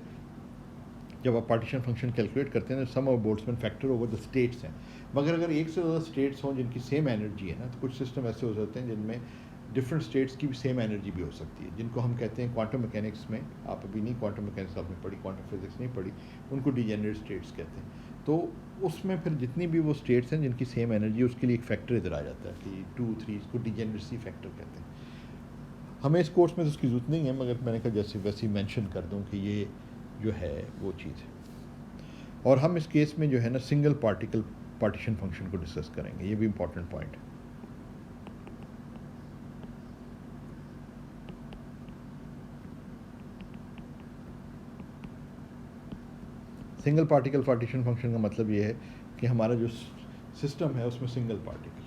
जब आप पार्टीशन फंक्शन कैलकुलेट करते हैं sum of Boltzmann factor over the states हैं, मगर अगर एक से ज़्यादा स्टेट्स हों जिनकी सेम एनर्जी है ना, तो कुछ सिस्टम ऐसे हो जाते हैं जिनमें डिफरेंट स्टेट्स की भी सेम एनर्जी भी हो सकती है, जिनको हम कहते हैं क्वांटम मैकेनिक्स में, आप अभी नहीं क्वांटम मैकेनिक्स आपने पढ़ी, क्वांटम फिजिक्स नहीं पढ़ी, उनको डिजेनरेट स्टेट्स कहते हैं। तो उसमें फिर जितनी भी वो स्टेट्स हैं जिनकी सेम एनर्जी, उसके लिए एक फैक्टर इधर आ जाता है कि 2 3, इसको डिजेनरेसी फैक्टर कहते हैं। हमें इस कोर्स में तो उसकी ज़रूरत नहीं है, मगर मैंने कहा जैसे वैसे ही मेंशन कर दूं कि ये जो है वो चीज़ है। और हम इस केस में जो है ना सिंगल पार्टिकल पार्टीशन फंक्शन को डिस्कस करेंगे, ये भी इंपॉर्टेंट पॉइंट है। सिंगल पार्टिकल पार्टीशन फंक्शन का मतलब ये है कि हमारा जो सिस्टम है उसमें सिंगल पार्टिकल,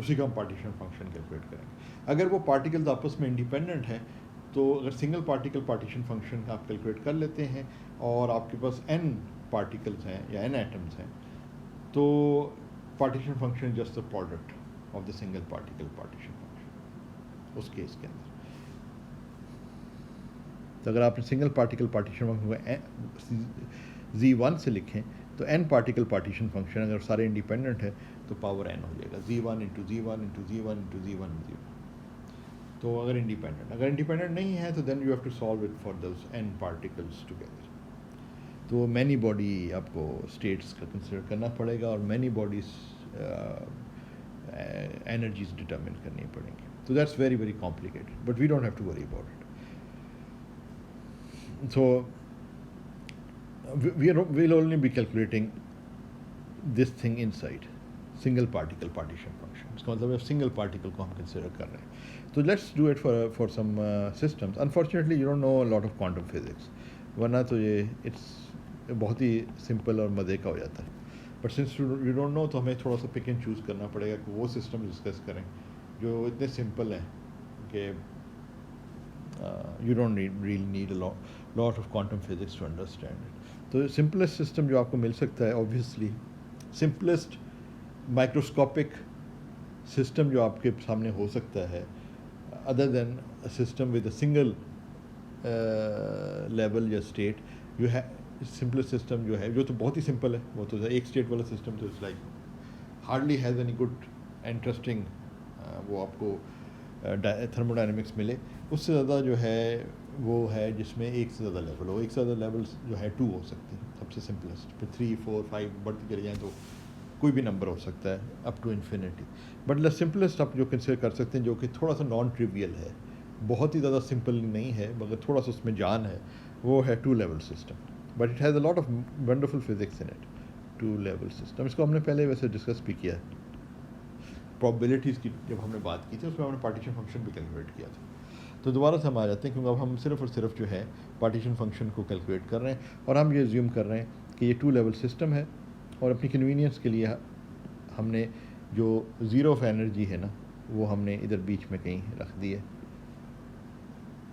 उसी का हम पार्टीशन फंक्शन कैलकुलेट करेंगे। अगर वो पार्टिकल्स आपस में इंडिपेंडेंट हैं तो अगर सिंगल पार्टिकल पार्टीशन फंक्शन आप कैलकुलेट कर लेते हैं और आपके पास n पार्टिकल्स हैं या n एटम्स हैं, तो partition function just the product of the single particle partition function उस केस के अंदर। तो अगर आपने single particle partition function Z1 से लिखें तो n पार्टिकल पार्टीशन फंक्शन अगर सारे इंडिपेंडेंट है तो पावर n हो जाएगा, Z1 into Z1 into Z1 into Z1 Z1। तो अगर इंडिपेंडेंट नहीं है तो then you have to solve it for those n particles together. तो मैनी बॉडी आपको स्टेट्स का कंसिडर करना पड़ेगा और मैनी बॉडीज एनर्जीज डिटरमिन करनी पड़ेंगी। तो that's very very complicated, but we don't have to worry about it. So we'll only be calculating this thing inside single particle partition function। इसका मतलब है सिंगल पार्टिकल को हम कंसिडर कर रहे हैं। तो let's do it for some systems. Unfortunately you don't know a lot of quantum physics, वरना तो ये इट्स बहुत ही सिंपल और मज़े का हो जाता है। But since you don't no तो हमें थोड़ा सा पिक एंड चूज़ करना पड़ेगा कि वो सिस्टम डिस्कस करें जो इतने सिंपल हैं कि you don't really need a lot of quantum physics to understand it। तो simplest system जो आपको मिल सकता है, obviously simplest microscopic system जो आपके सामने हो सकता है other than a system with a single level या state, you have simplest system जो है, जो तो बहुत ही simple है, वो तो एक state वाला system तो it's like hardly has any good interesting वो आपको थर्मोडायनेमिक्स मिले। उससे ज़्यादा जो है वो है जिसमें एक से ज़्यादा लेवल हो, एक से ज़्यादा लेवल्स जो है 2 हो सकते हैं सबसे सिंपलेस्ट, फिर 3 4 5 बढ़ती चले जाएँ तो कोई भी नंबर हो सकता है up to infinity. But the simplest आप जो कंसिडर कर सकते हैं जो कि थोड़ा सा नॉन ट्रिवियल है, बहुत ही ज़्यादा सिंपल नहीं है मगर थोड़ा सा उसमें जान है, वो है 2 level system. But it has a lot of wonderful physics in it. 2 level system, इसको हमने पहले वैसे डिस्कस भी किया है। प्रॉबिलिटीज़ की जब हमने बात की थी उसमें हमने पार्टीशन फंक्शन भी कैलकुलेट किया था। तो दोबारा से हम आ जाते हैं क्योंकि अब हम सिर्फ और सिर्फ जो है पार्टीशन फंक्शन को कैलकुलेट कर रहे हैं और हम ये एज्यूम कर रहे हैं कि ये 2 लेवल सिस्टम है और अपनी कन्वीनियंस के लिए हमने जो ज़ीरो ऑफ एनर्जी है ना वो हमने इधर बीच में कहीं रख दी है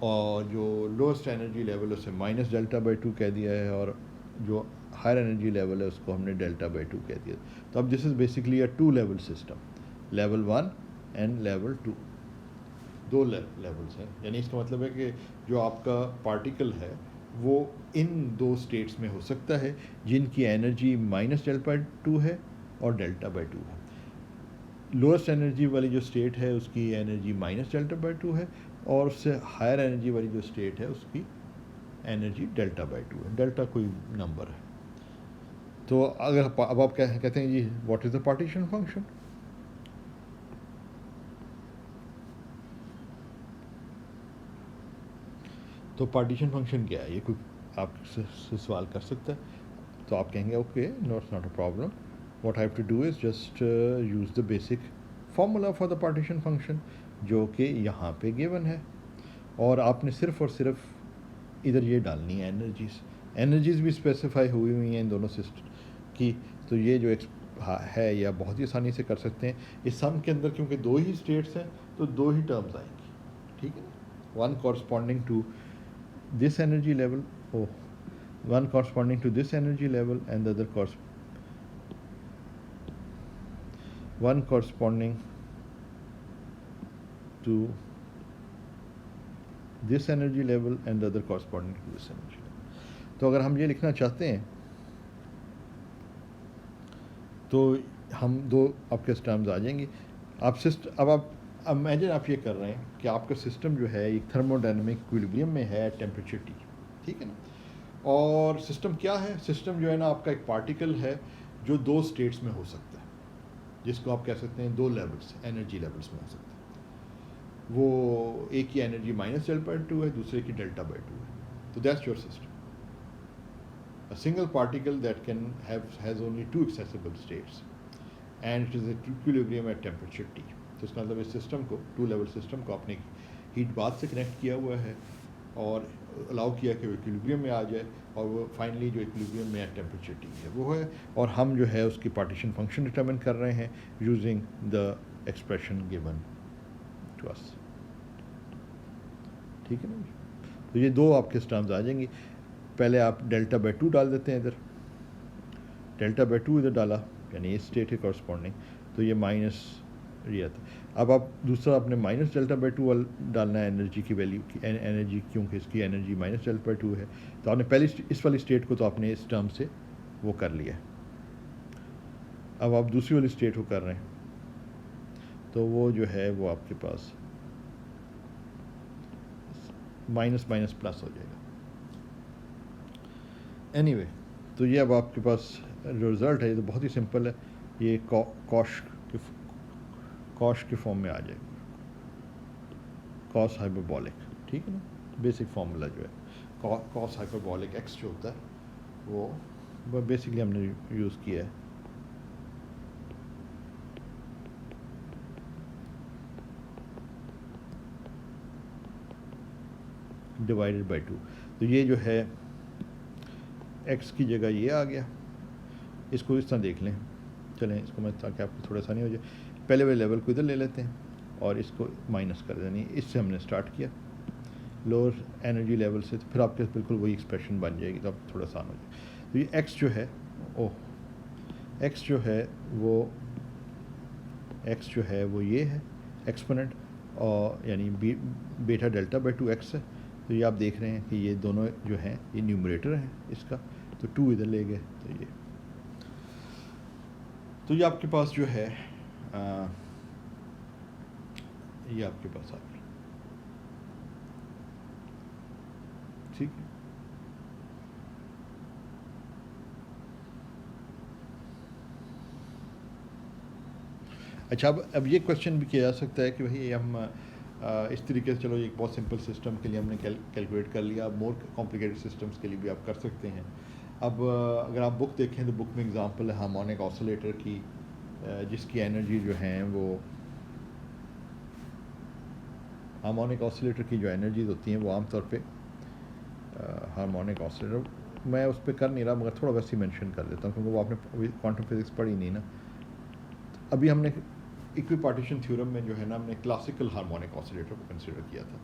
और जो लोएस्ट एनर्जी लेवल है उसे -Δ/2 कह दिया है और जो हायर एनर्जी लेवल है उसको हमने Δ/2 कह दिया। तो अब this is basically a 2 level system, level 1 and level 2, 2 levels हैं। यानी इसका मतलब है कि जो आपका पार्टिकल है वो इन 2 स्टेट्स में हो सकता है जिनकी एनर्जी -Δ/2 है और Δ/2 है। लोएस्ट एनर्जी वाली जो स्टेट है उसकी एनर्जी -Δ/2 है और उससे हायर एनर्जी वाली जो स्टेट है उसकी एनर्जी Δ/2 है। डेल्टा कोई नंबर है। तो अगर अब आप कहते हैं जी what is the partition function, तो पार्टीशन फंक्शन क्या है, ये कोई आपसे सवाल कर सकता है। तो आप कहेंगे okay not a problem, what I have to do is just use the basic formula for the partition function जो कि यहाँ पे गिवन है और आपने सिर्फ और सिर्फ इधर ये डालनी है एनर्जीज़ भी स्पेसिफाई हुई हैं इन दोनों सिस्टम की। तो ये जो है या बहुत ही आसानी से कर सकते हैं। इस सम के अंदर क्योंकि 2 ही स्टेट्स हैं तो 2 ही टर्म्स आएंगी, ठीक है, one corresponding to this energy level, one corresponding to this energy level and the other one corresponding to this energy level and the other corresponding to this energy level। तो अगर हम ये लिखना चाहते हैं तो हम 2 आपके टर्म्स आ जाएंगे। आप सिस्टम अब इमेजिन आप ये कर रहे हैं कि आपका सिस्टम जो है एक थर्मोडायनेमिक इक्विलिब्रियम में है टेम्परेचर T, ठीक है ना, और सिस्टम क्या है? सिस्टम जो है ना आपका एक पार्टिकल है जो दो स्टेट्स में हो सकता है, जिसको आप कह सकते हैं दो लेवल्स, एनर्जी लेवल्स में हो सकता है। वो एक की एनर्जी -Δ/2 है, दूसरे की Δ/2 है। तो that's your system. A single particle that can has only two accessible states and it is at equilibrium at temperature T। तो इसका मतलब इस सिस्टम को, टू लेवल सिस्टम को आपने हीट बाथ से कनेक्ट किया हुआ है और अलाउ किया कि वो इक्विलिब्रियम में आ जाए, और वो फाइनली जो इक्विलिब्रियम में एट टेम्परेचर टी है वो है, और हम जो है उसकी पार्टीशन फंक्शन डिटरमिन कर रहे हैं using the expression given to us. ठीक है ना? तो ये दो आपके टर्म्स आ जाएंगी। पहले आप Δ/2 डाल देते हैं इधर, Δ/2 इधर डाला यानी इस स्टेट के कॉरस्पॉन्डिंग, तो ये माइनस ये आता है। अब आप दूसरा अपने -Δ/2 डालना है एनर्जी की वैल्यू की, एनर्जी क्योंकि इसकी एनर्जी -Δ/2 है, तो आपने पहले इस वाली स्टेट को तो आपने इस टर्म से वो कर लिया। अब आप दूसरी वाली स्टेट को कर रहे हैं, तो वो जो है वो आपके पास माइनस माइनस प्लस हो जाएगा। एनीवे तो ये अब आपके पास जो रिज़ल्ट है ये तो बहुत ही सिंपल है, ये कॉश के फॉर्म में आ जाएगा, कॉस हाइपरबॉलिक। ठीक है ना? बेसिक फार्मूला जो है कॉस हाइपरबॉलिक एक्स जो होता है वो बेसिकली हमने यूज़ किया है। /2। तो ये जो है x की जगह ये आ गया, इसको इस तरह देख लें। चलें इसको मैं, ताकि आपको थोड़ा सा नहीं हो जाए, पहले वाले लेवल को इधर ले लेते हैं और इसको माइनस कर देनी। इससे हमने स्टार्ट किया लोअर एनर्जी लेवल से, तो फिर आपके बिल्कुल वही एक्सप्रेशन बन जाएगी, तो आप थोड़ा आसान हो जाए। तो ये x जो है x जो है वो ये है एक्सपोनेंट, और यानी बेटा Δ/2x है। तो ये आप देख रहे हैं कि ये दोनों जो हैं ये न्यूमरेटर हैं इसका, तो 2 इधर ले गए, तो ये आपके पास जो है ये आपके पास आ गया। ठीक है? अच्छा, अब ये क्वेश्चन भी किया जा सकता है कि भाई हम इस तरीके से, चलो एक बहुत सिंपल सिस्टम के लिए हमने कैलकुलेट कर लिया, अब मोर कॉम्प्लिकेटेड सिस्टम्स के लिए भी आप कर सकते हैं। अब अगर आप बुक देखें तो बुक में एग्जांपल है हार्मोनिक ऑसिलेटर की, जिसकी एनर्जी जो है वो हार्मोनिक ऑसिलेटर की जो एनर्जीज होती हैं वो आमतौर पे हार्मोनिक ऑसिलेटर, मैं उस पर कर नहीं रहा मगर थोड़ा वैसे ही मेंशन कर देता हूँ क्योंकि वो आपने क्वांटम फिजिक्स पढ़ी नहीं ना। अभी हमने इक्विपार्टीशन थ्योरम में जो है ना हमने क्लासिकल हार्मोनिक ऑसिलेटर को कंसिडर किया था,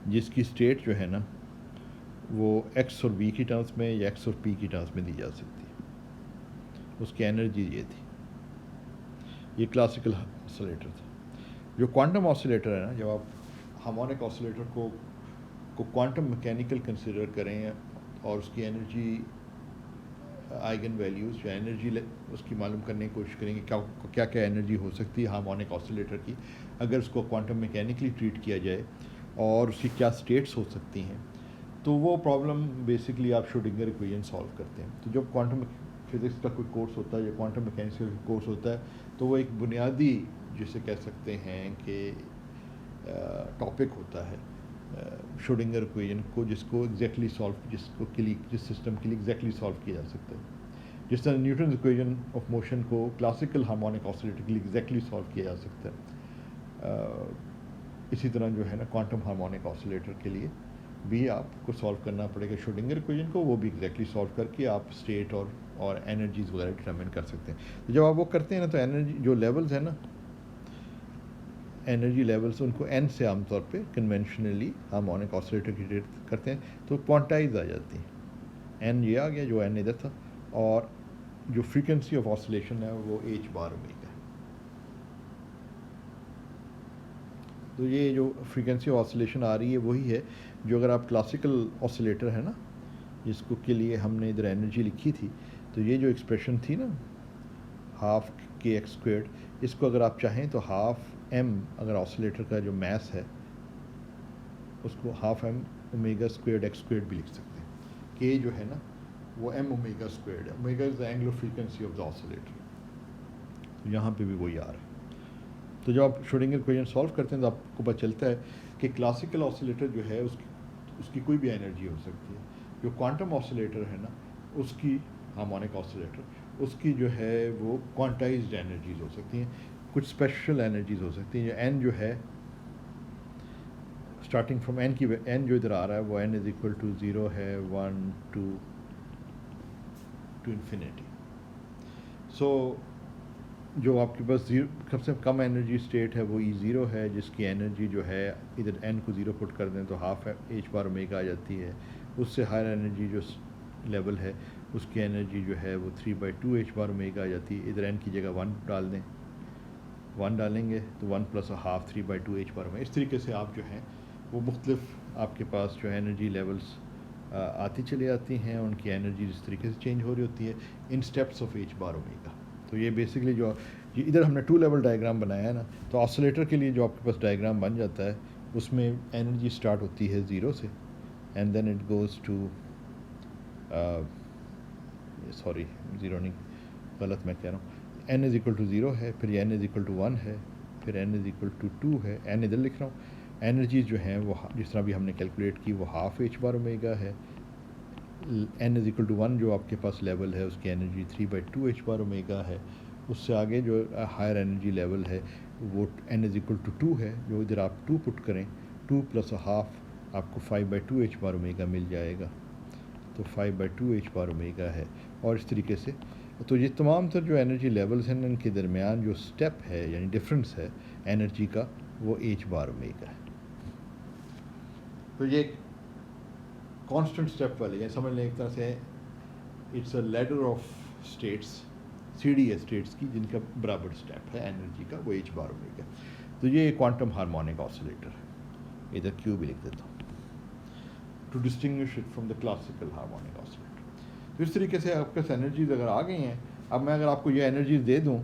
जिसकी स्टेट जो है ना वो x और v की टर्म्स में या x और p की टर्म्स में दी जा सकती है। उसकी एनर्जी ये थी, ये क्लासिकल ऑसिलेटर था। जो क्वांटम ऑसिलेटर है ना, जब आप हार्मोनिक ऑसिलेटर को क्वांटम मैकेनिकल कंसिडर करें और उसकी एनर्जी आइगन वैल्यूज़ या एनर्जी उसकी मालूम करने की कोशिश करेंगे क्या क्या एनर्जी हो सकती है हार्मोनिक ऑसिलेटर की, अगर उसको क्वांटम मैकेनिकली ट्रीट किया जाए, और उसकी क्या स्टेट्स हो सकती हैं, तो वो प्रॉब्लम बेसिकली आप श्रोडिंगर इक्वेशन सॉल्व करते हैं। तो जब क्वांटम फिज़िक्स का कोई कोर्स होता है या क्वांटम मैकेनिक्स का कोर्स होता है, तो वो एक बुनियादी जिसे कह सकते हैं कि टॉपिक होता है श्रोडिंगर इक्वेशन को, जिसको एग्जैक्टली सॉल्व, जिस सिस्टम के लिए एग्जैक्टली सॉल्व किया जा सकता है। जिस तरह न्यूटन इक्वेशन ऑफ मोशन को क्लासिकल हार्मोनिक ऑसिलेटर के लिए एग्जैक्टली सॉल्व किया जा सकता है, इसी तरह जो है ना क्वांटम हार्मोनिक ऑसिलेटर के लिए भी आपको सॉल्व करना पड़ेगा श्रोडिंगर इक्वेशन को, वो भी एग्जैक्टली सॉल्व करके आप स्टेट और एनर्जीज वगैरह डिटरमिन कर सकते हैं। तो जब आप वो करते हैं ना, तो एनर्जी जो लेवल्स है ना, एनर्जी लेवल्स, उनको n से आमतौर पे कन्वेंशनली हार्मोनिक ऑसिलेटर की रेट करते हैं, तो क्वांटाइज आ जाती हैं। n ये आ गया जो n इधर था, और जो फ्रीक्वेंसी ऑफ ऑसिलेशन है वो h बार ओमेगा है। तो ये जो फ्रीक्वेंसी ऑफ ऑसिलेशन आ रही है वही है जो, अगर आप क्लासिकल ऑसिलेटर है ना जिसको के लिए हमने इधर एनर्जी लिखी थी, तो ये जो एक्सप्रेशन थी ना ½ इसको अगर आप चाहें तो ½ m, अगर ऑसिलेटर का जो मास है उसको half M omega squared X squared भी लिख सकते हैं। के जो है ना वो एम ओमेगा स्क्वेयर्ड है, omega is the angular frequency of the oscillator. तो यहाँ पे भी वही आ रहा है। तो जब आप श्रोडिंगर इक्वेशन सॉल्व करते हैं तो आपको पता चलता है कि क्लासिकल ऑसिलेटर जो है उसकी कोई भी एनर्जी हो सकती है। जो क्वांटम ऑसिलेटर है ना उसकी, हार्मोनिक ऑसिलेटर, उसकी जो है वो क्वांटाइज्ड एनर्जीज हो सकती हैं, कुछ स्पेशल एनर्जीज हो सकती हैं। एन जो है स्टार्टिंग फ्रॉम एन की, एन जो इधर आ रहा है वो एन इज इक्वल टू 0 है, 1 2 टू इन्फिनिटी। सो जो आपके पास सबसे कम एनर्जी स्टेट है वो E0 है, जिसकी एनर्जी जो है इधर n को 0 पुट कर दें तो हाफ h बार ओमेगा आ जाती है। उससे हायर एनर्जी जो लेवल है उसकी एनर्जी जो है वो 3/2 h बार ओमेगा आ जाती है। इधर n की जगह 1 डाल दें, 1 डालेंगे तो 1 plus half 3/2 h bar omega. इस तरीके से आप जो हैं वो मुख्तलिफ आपके पास जो एनर्जी लेवल्स आती चली आती हैं, उनकी एनर्जी इस तरीके से चेंज हो रही होती है in steps of h bar omega. तो ये बेसिकली जो ये इधर हमने 2 लेवल डायग्राम बनाया है ना, तो ऑसिलेटर के लिए जो आपके पास डायग्राम बन जाता है उसमें एनर्जी स्टार्ट होती है 0 से and then it goes to, sorry 0 नहीं, गलत मैं कह रहा हूँ, n इज़ इक्वल टू 0 है, फिर n इज़ इक्वल टू 1 है, फिर n इज़ इक्वल टू 2 है, n इधर लिख रहा हूँ। एनर्जीज जो हैं वो जिस तरह भी हमने कैलकुलेट की वो हाफ h बार ओमेगा है। n इज़ इक्वल टू 1 जो आपके पास लेवल है उसकी एनर्जी 3/2 h बार ओमेगा है। उससे आगे जो हायर एनर्जी लेवल है वो n इज़ इक्वल टू 2 है, जो इधर आप 2 पुट करें, 2 प्लस हाफ आपको 5/2 h बार ओमेगा मिल जाएगा। तो 5/2 h बार ओमेगा है। और इस तरीके से तो ये तमाम तर जो एनर्जी लेवल्स हैं इनके दरमियान जो स्टेप है यानी डिफरेंस है एनर्जी का वो h बार ओमेगा है। तो ये कांस्टेंट स्टेप वाले या समझ लें एक तरह से it's a ladder of states, सीढ़ी है स्टेट्स की जिनका बराबर स्टेप है एनर्जी का, वो h बार ओमेगा। तो ये क्वांटम हार्मोनिक ऑसिलेटर है, इधर Q भी लिख देता हूँ to distinguish it from the classical harmonic oscillator. तो इस तरीके से आपके पास एनर्जीज अगर आ गई हैं, अब मैं अगर आपको ये एनर्जीज दे दूँ,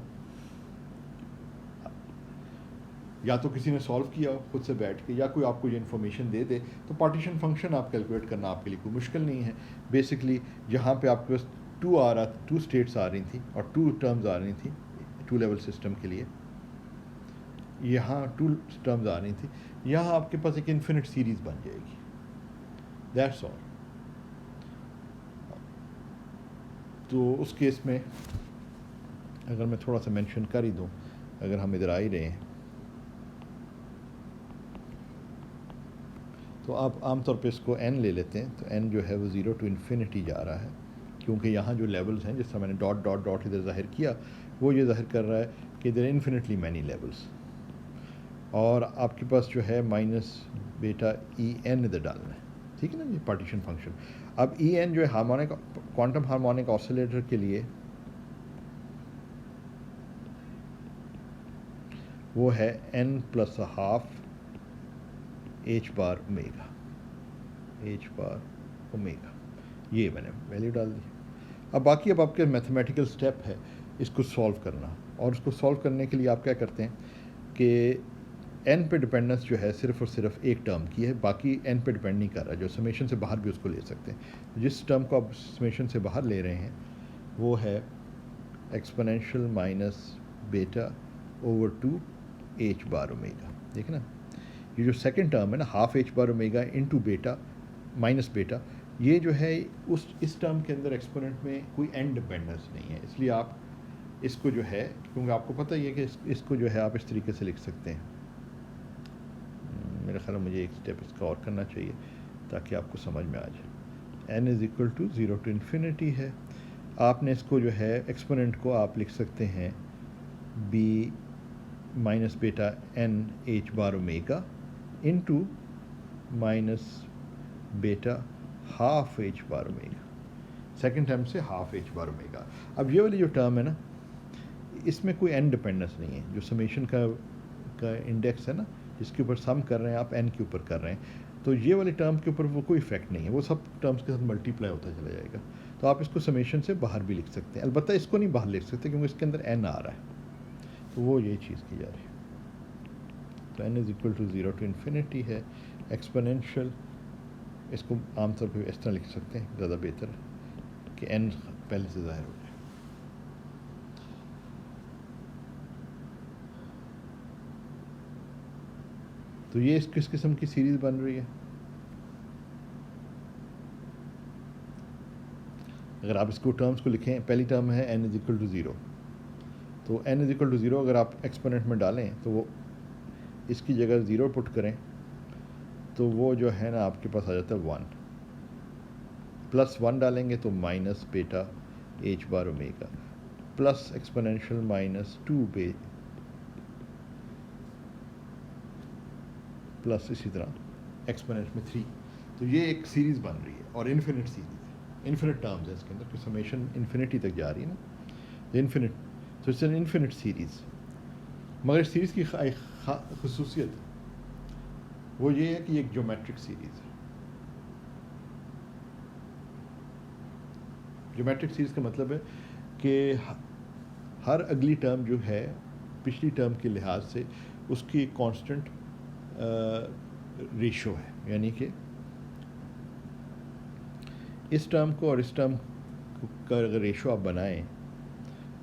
या तो किसी ने सॉल्व किया खुद से बैठ के या कोई आपको ये इन्फॉर्मेशन दे दे, तो पार्टीशन फंक्शन आप कैलकुलेट करना आपके लिए कोई मुश्किल नहीं है। बेसिकली जहाँ पे आपके पास 2 स्टेट्स आ रही थी और 2 टर्म्स आ रही थी 2 लेवल सिस्टम के लिए, यहाँ 2 टर्म्स आ रही थी, यहाँ आपके पास एक इन्फिनिट सीरीज़ बन जाएगी, दैट्स ऑल। तो उस केस में अगर मैं थोड़ा सा मेंशन कर ही दूँ, अगर हम इधर आ ही रहे हैं तो आप आमतौर पे इसको n ले लेते हैं, तो n जो है वो 0 टू इन्फिनिटी जा रहा है, क्योंकि यहाँ जो लेवल्स हैं जिस तरह मैंने डॉट डॉट डॉट इधर ज़ाहिर किया वो ये ज़ाहिर कर रहा है कि इधर इन्फिनिटली मैनी लेवल्स, और आपके पास जो है माइनस बेटा En इधर डालना है, ठीक है ना, ये पार्टीशन फंक्शन। अब En जो है हार्मोनिक क्वांटम हार्मोनिक ऑसिलेटर के लिए वो है n plus half h bar omega, h bar omega, ये मैंने वैल्यू डाल दी। अब बाकी अब आपके मैथमेटिकल स्टेप है इसको सॉल्व करना, और उसको सॉल्व करने के लिए आप क्या करते हैं कि n पे डिपेंडेंस जो है सिर्फ और सिर्फ एक टर्म की है, बाकी n पे डिपेंड नहीं कर रहा, जो समेशन से बाहर भी उसको ले सकते हैं। जिस टर्म को आप समेशन से बाहर ले रहे हैं वो है एक्सपोनेंशियल माइनस बेटा ओवर 2 h बार ओमेगा, ठीक है ना। ये जो सेकंड टर्म है ना half h bar omega into बेटा माइनस बेटा, ये जो है इस टर्म के अंदर एक्सपोनेंट में कोई n डिपेंडेंस नहीं है, इसलिए आप इसको जो है, क्योंकि आपको पता ही है कि इसको जो है आप इस तरीके से लिख सकते हैं। मेरा ख्याल है मुझे एक स्टेप इसका और करना चाहिए ताकि आपको समझ में आ जाए। n is equal to 0 to infinity है, आपने इसको जो है एक्सपोनेंट को आप लिख सकते हैं b माइनस बेटा n h bar omega into minus बेटा half h bar omega, second term से हाफ h बार ओमेगा। अब ये वाली जो टर्म है ना इसमें कोई n डिपेंडेंस नहीं है, जो समेशन का इंडेक्स है ना जिसके ऊपर सम कर रहे हैं आप n के ऊपर कर रहे हैं, तो ये वाली टर्म के ऊपर वो कोई इफेक्ट नहीं है, वो सब टर्म्स के साथ मल्टीप्लाई होता चला जाएगा। तो आप इसको समेशन से बाहर भी लिख सकते हैं, अलबत्ता इसको नहीं बाहर लिख सकते क्योंकि इसके अंदर n आ रहा है, तो वो ये चीज़ की जा रही है। तो n is equal to 0 to infinity है। एक्सपोनेंशियल, इसको आमतौर पे इस तरह लिख सकते हैं, ज़्यादा बेहतर है कि n पहले से ज़ाहिर हो जाए। तो ये किस किस्म की सीरीज़ बन रही है? अगर आप इसको टर्म्स को लिखें, पहली टर्म है n is equal to zero, तो n is equal to zero अगर आप एक्सपोनेंट में डालें तो वो इसकी जगह ज़ीरो पुट करें तो वो जो है ना आपके पास आ जाता है 1, प्लस 1 डालेंगे तो माइनस बेटा h bar omega, plus exponential minus 2 बे, प्लस इसी तरह एक्सपोनेंट में 3। तो ये एक सीरीज़ बन रही है और इन्फिनिट सीरीज़ है, इन्फिनिट टर्म्स है इसके अंदर, कि समेशन इन्फिनिटी तक जा रही है ना, इन्फिनिट। तो इट्स एन इन्फिनिट सीरीज़। मगर इस सीरीज़ की खसूसियत वो ये है कि ये एक ज्योमेट्रिक सीरीज़ है। ज्योमेट्रिक सीरीज़ का मतलब है कि हर अगली टर्म जो है पिछली टर्म के लिहाज से उसकी कांस्टेंट रेशो है, यानी कि इस टर्म को और इस टर्म का अगर रेशो आप बनाएं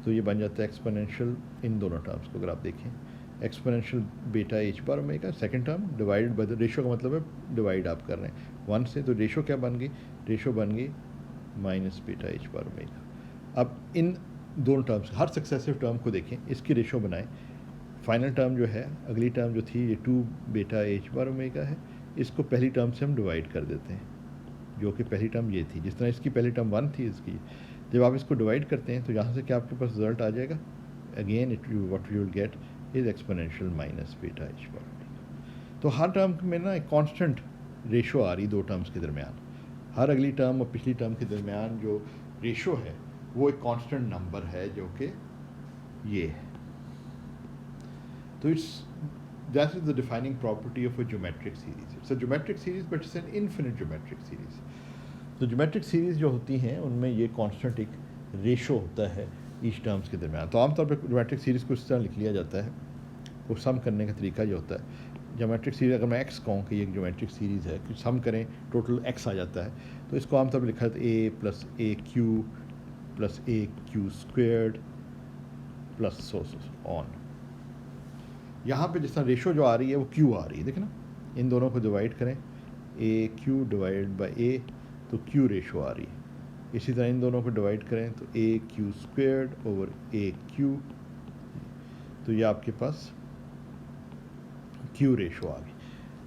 तो ये बन जाता है एक्सपोनेंशियल, इन दोनों टर्म्स को अगर आप देखें, एक्सपोनेंशियल बेटा h bar omega second term divided by the ratio, का मतलब है डिवाइड आप कर रहे हैं 1 से, तो रेशो क्या बन गई? रेशो बन गई माइनस बेटा h बार ओमेगा। अब इन दोनों टर्म्स, हर सक्सेसिव टर्म को देखें, इसकी रेशो बनाएं। फाइनल टर्म जो है, अगली टर्म जो थी ये 2 बेटा h बार ओमेगा है, इसको पहली टर्म से हम डिवाइड कर देते हैं, जो कि पहली टर्म ये थी, जिस तरह इसकी पहली टर्म 1 थी, इसकी जब आप इसको डिवाइड करते हैं तो यहाँ से क्या आपके पास रिजल्ट आ जाएगा? Again it what you will get is exponential minus बेटा h बार ओमेगा। तो हर टर्म में ना एक कांस्टेंट रेशो आ रही दो टर्म्स के दरमियान, हर अगली टर्म और पिछली टर्म के दरमियान जो रेशो है वो एक कांस्टेंट नंबर है, जो कि ये है। तो it's that is the defining property of a geometric series. It's a geometric series but it's an infinite geometric series. तो ज्योमेट्रिक सीरीज जो होती हैं उनमें ये कांस्टेंट एक रेशो होता है ईच टर्म्स के दरमियान। तो आमतौर पर ज्योमेट्रिक सीरीज को इस तरह लिख लिया जाता है, वो सम करने का तरीका जो होता है, ज्योमेट्रिक सीरीज अगर मैं एक्स कहूँ कि ये एक ज्योमेट्रिक सीरीज़ है, कि सम करें टोटल एक्स आ जाता है, तो इसको आमतौर पर लिखा जाता है A plus A Q plus A Q squared plus so on. यहाँ पे जिस तरह रेशो जो आ रही है वो क्यू आ रही है, देखें ना, इन दोनों को डिवाइड करें, ए क्यू डिवाइड बाई ए, तो क्यू रेशो आ रही है। इसी तरह इन दोनों को डिवाइड करें तो ए क्यू स्क्वेयर्ड ओवर ए क्यू, तो ये आपके पास क्यू रेशो आ गई।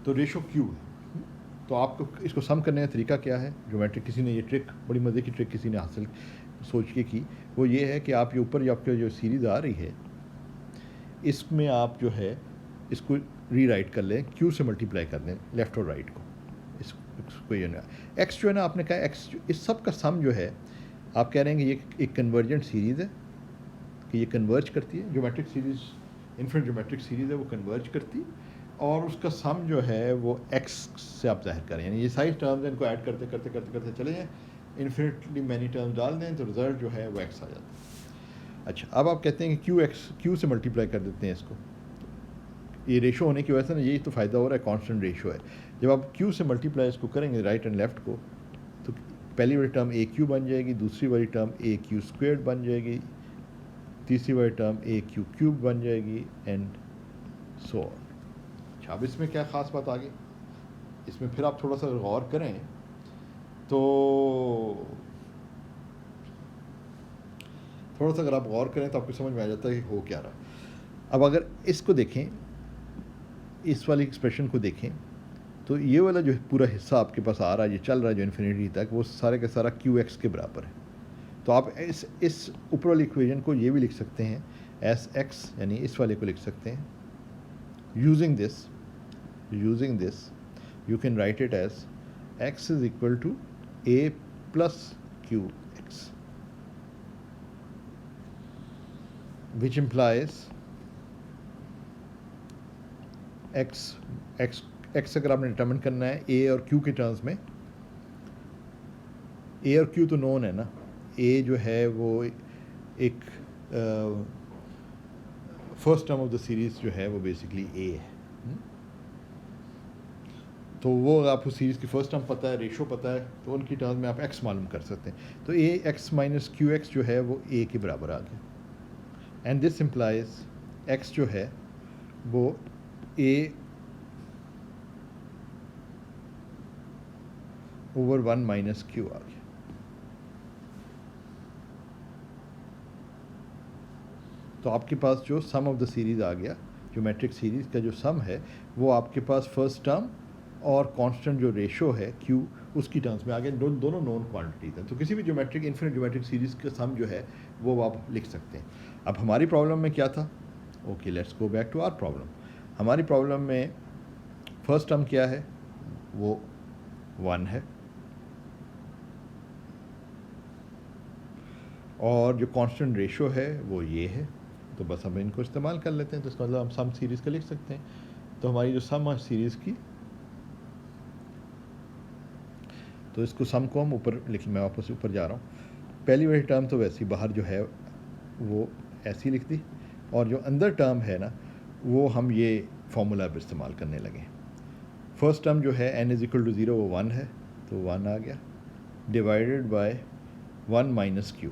तो रेशो क्यू है। तो आपको इसको सम करने का तरीका क्या है? ज्योमेट्रिक किसी ने ये ट्रिक, बड़ी मज़े की ट्रिक किसी ने हासिल सोच के की, वो ये है कि आप ये ऊपर जो आपकी जो सीरीज़ आ रही है इसमें आप जो है इसको रीराइट कर लें, क्यू से मल्टीप्लाई कर लें लेफ़्ट और राइट को, इसको ये ना एक्स जो है ना, आपने कहा एक्स, इस सब का सम जो है आप कह रहे हैं कि ये एक कन्वर्जेंट सीरीज़ है, कि ये कन्वर्ज करती है, geometric series infinite geometric series है, वो कन्वर्ज करती, और उसका सम जो है वो एक्स से आप जाहिर करें, यानी ये सारी टर्म्स इनको ऐड करते करते करते करते चले जाएँ, इन्फिनिटली मैनी टर्म्स डाल दें तो रिज़ल्ट जो है वो एक्स आ जाता है। अच्छा, अब आप कहते हैं कि क्यू से मल्टीप्लाई कर देते हैं इसको, ये रेशो होने की वजह से ना यही तो फ़ायदा हो रहा है, कांस्टेंट रेशो है। जब आप क्यू से मल्टीप्लाई इसको करेंगे राइट एंड लेफ़्ट को, तो पहली वाली टर्म ए क्यू बन जाएगी, दूसरी वाली टर्म ए क्यू स्क्वेयर्ड बन जाएगी, तीसरी वाली टर्म ए क्यू क्यूब बन जाएगी, एंड सो ऑन। अच्छा, अब इसमें क्या ख़ास बात आ गई, इसमें फिर आप थोड़ा सा गौर करें तो थोड़ा सा अगर आप गौर करें तो आपको समझ में आ जाता है कि हो क्या रहा। अब अगर इसको देखें, इस वाली एक्सप्रेशन को देखें, तो ये वाला जो पूरा हिस्सा आपके पास आ रहा है, ये चल रहा है जो इन्फिनिटी तक, वो सारे का सारा क्यू एक्स के बराबर है। तो आप इस ऊपर वाली इक्वेशन को ये भी लिख सकते हैं एस एक्स, यानी इस वाले को लिख सकते हैं, using this you can write it as X is equal to A plus Q X, which implies x अगर आपने डिटर्मिन करना है a और q के टर्म्स में, a और q तो नोन है ना, a जो है वो एक first term of the series जो है वो बेसिकली a है, तो वो आपको सीरीज़ की फ़र्स्ट टर्म पता है, रेशो पता है, तो उनकी टर्म में आप एक्स मालूम कर सकते हैं। तो ए एक्स माइनस क्यू एक्स जो है वो ए के बराबर आ गया, एंड दिस इम्प्लाइज एक्स जो है वो ए ओवर 1 माइनस क्यू आ गया। तो आपके पास जो सम ऑफ द सीरीज़ आ गया, ज्योमेट्रिक सीरीज़ का जो सम है वो आपके पास फर्स्ट टर्म और कांस्टेंट जो रेशो है क्यू उसकी टर्म्स में आ गया। दोनों नॉन क्वांटिटीज हैं, तो किसी भी ज्योमेट्रिक इन्फिनिट ज्योमेट्रिक सीरीज़ का सम जो है वो आप लिख सकते हैं। अब हमारी प्रॉब्लम में क्या था? Okay, let's go back to our problem. हमारी प्रॉब्लम में फर्स्ट टर्म क्या है? वो 1 है, और जो कांस्टेंट रेशो है वो ये है। तो बस हम इनको इस्तेमाल कर लेते हैं, तो इसका मतलब हम सम सीरीज़ का लिख सकते हैं। तो हमारी जो सम है सीरीज़ की, तो इसको सम को हम ऊपर लिख, मैं वापस ऊपर जा रहा हूँ। पहली वाली टर्म तो वैसे ही बाहर जो है वो ऐसी लिख दी, और जो अंदर टर्म है ना वो हम ये फार्मूला अब इस्तेमाल करने लगे। फर्स्ट टर्म जो है n इज़ इक्वल टू 0 वो 1 है, तो 1 आ गया, divided by 1 minus Q.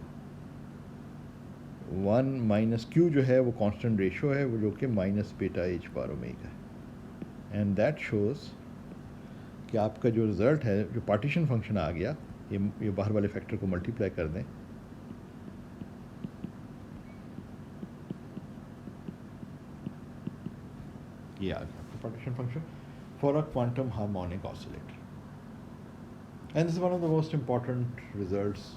1 minus Q जो है वो कांस्टेंट रेशो है, वो जो कि माइनस बेटा एच पावर ओमेगा है। एंड दैट शोज़ कि आपका जो रिज़ल्ट है, जो पार्टीशन फंक्शन आ गया, ये बाहर वाले फैक्टर को मल्टीप्लाई कर दें, ये आ गया आपका partition function for a quantum harmonic oscillator. And this is one of the most important results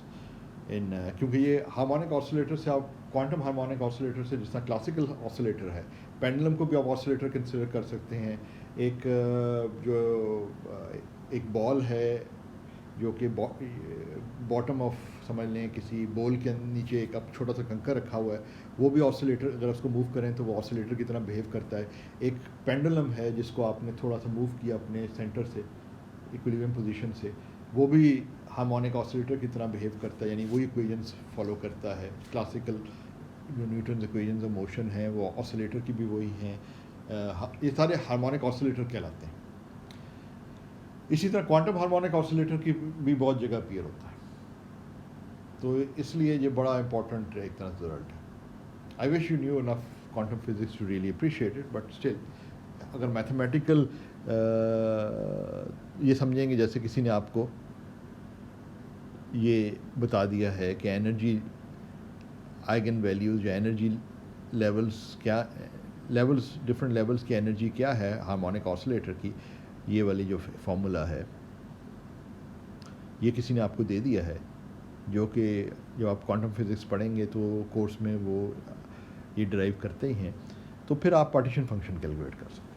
in, क्योंकि ये हार्मोनिक ऑसिलेटर से आप क्वांटम हार्मोनिक ऑसिलेटर से, जिस तरह क्लासिकल ऑसिलेटर है, पेंडुलम को भी आप ऑसिलेटर कंसिडर कर सकते हैं। एक एक बॉल है जो कि बॉटम ऑफ, समझ लें किसी बॉल के नीचे एक अब छोटा सा कंकर रखा हुआ है, वो भी ऑसिलेटर, अगर उसको मूव करें तो वो ऑसिलेटर की तरह बिहेव करता है। एक पेंडुलम है जिसको आपने थोड़ा सा मूव किया अपने सेंटर से, इक्विलिब्रियम पोजीशन से, वो भी हार्मोनिक ऑसिलेटर की तरह बिहेव करता है, यानी वही इक्वेशंस फॉलो करता है। क्लासिकल जो न्यूटन इक्वेशंस ऑफ मोशन हैं वो ऑसिलेटर की भी वही हैं। ये सारे हार्मोनिक ऑसिलेटर कहलाते हैं। इसी तरह क्वांटम हार्मोनिक ऑसिलेटर की भी बहुत जगह अपीयर होता है, तो इसलिए ये बड़ा इंपॉर्टेंट एक तरह से रिजल्ट है। I wish you knew enough quantum physics to really appreciate it, but still अगर मैथमेटिकल ये समझेंगे जैसे किसी ने आपको ये बता दिया है कि एनर्जी आइगन वैल्यूज़ या एनर्जी लेवल्स क्या, लेवल्स, डिफरेंट लेवल्स की एनर्जी क्या है हार्मोनिक ऑसिलेटर की, ये वाली जो फॉर्मूला है ये किसी ने आपको दे दिया है, जो कि जब आप क्वांटम फिज़िक्स पढ़ेंगे तो कोर्स में वो ये ड्राइव करते ही हैं, तो फिर आप पार्टीशन फंक्शन कैलकुलेट कर सकते हैं।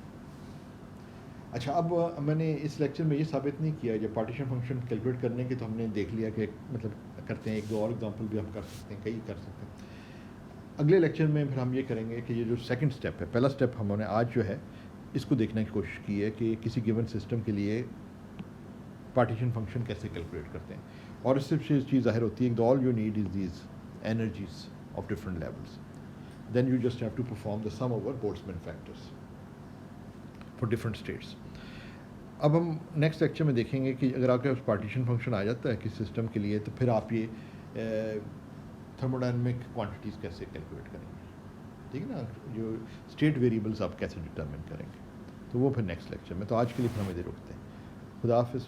अच्छा, अब मैंने इस लेक्चर में ये साबित नहीं किया, जब पार्टीशन फंक्शन कैलकुलेट करने के तो हमने देख लिया कि मतलब करते हैं, एक दो और एग्जांपल भी हम कर सकते हैं, कई कर सकते हैं। अगले लेक्चर में फिर हम ये करेंगे कि ये जो सेकंड स्टेप है, पहला स्टेप हमने आज जो है इसको देखने की कोशिश की है कि किसी गिवन सिस्टम के लिए पार्टीशन फंक्शन कैसे कैलकुलेट करते हैं, और इससे चीज़ ज़ाहिर होती है कि all you need is these energies of different levels, then you just have to perform the sum over Boltzmann factors for different states. अब हम नेक्स्ट लेक्चर में देखेंगे कि अगर आपके पास पार्टीशन फंक्शन आ जाता है किसी सिस्टम के लिए, तो फिर आप ये थर्मोडायनेमिक क्वांटिटीज़ कैसे कैलकुलेट करेंगे, ठीक है ना, जो स्टेट वेरिएबल्स आप कैसे डिटरमिन करेंगे, तो वो फिर नेक्स्ट लेक्चर में। तो आज के लिए फिर हम इधर रुकते हैं। खुदा हाफिज़।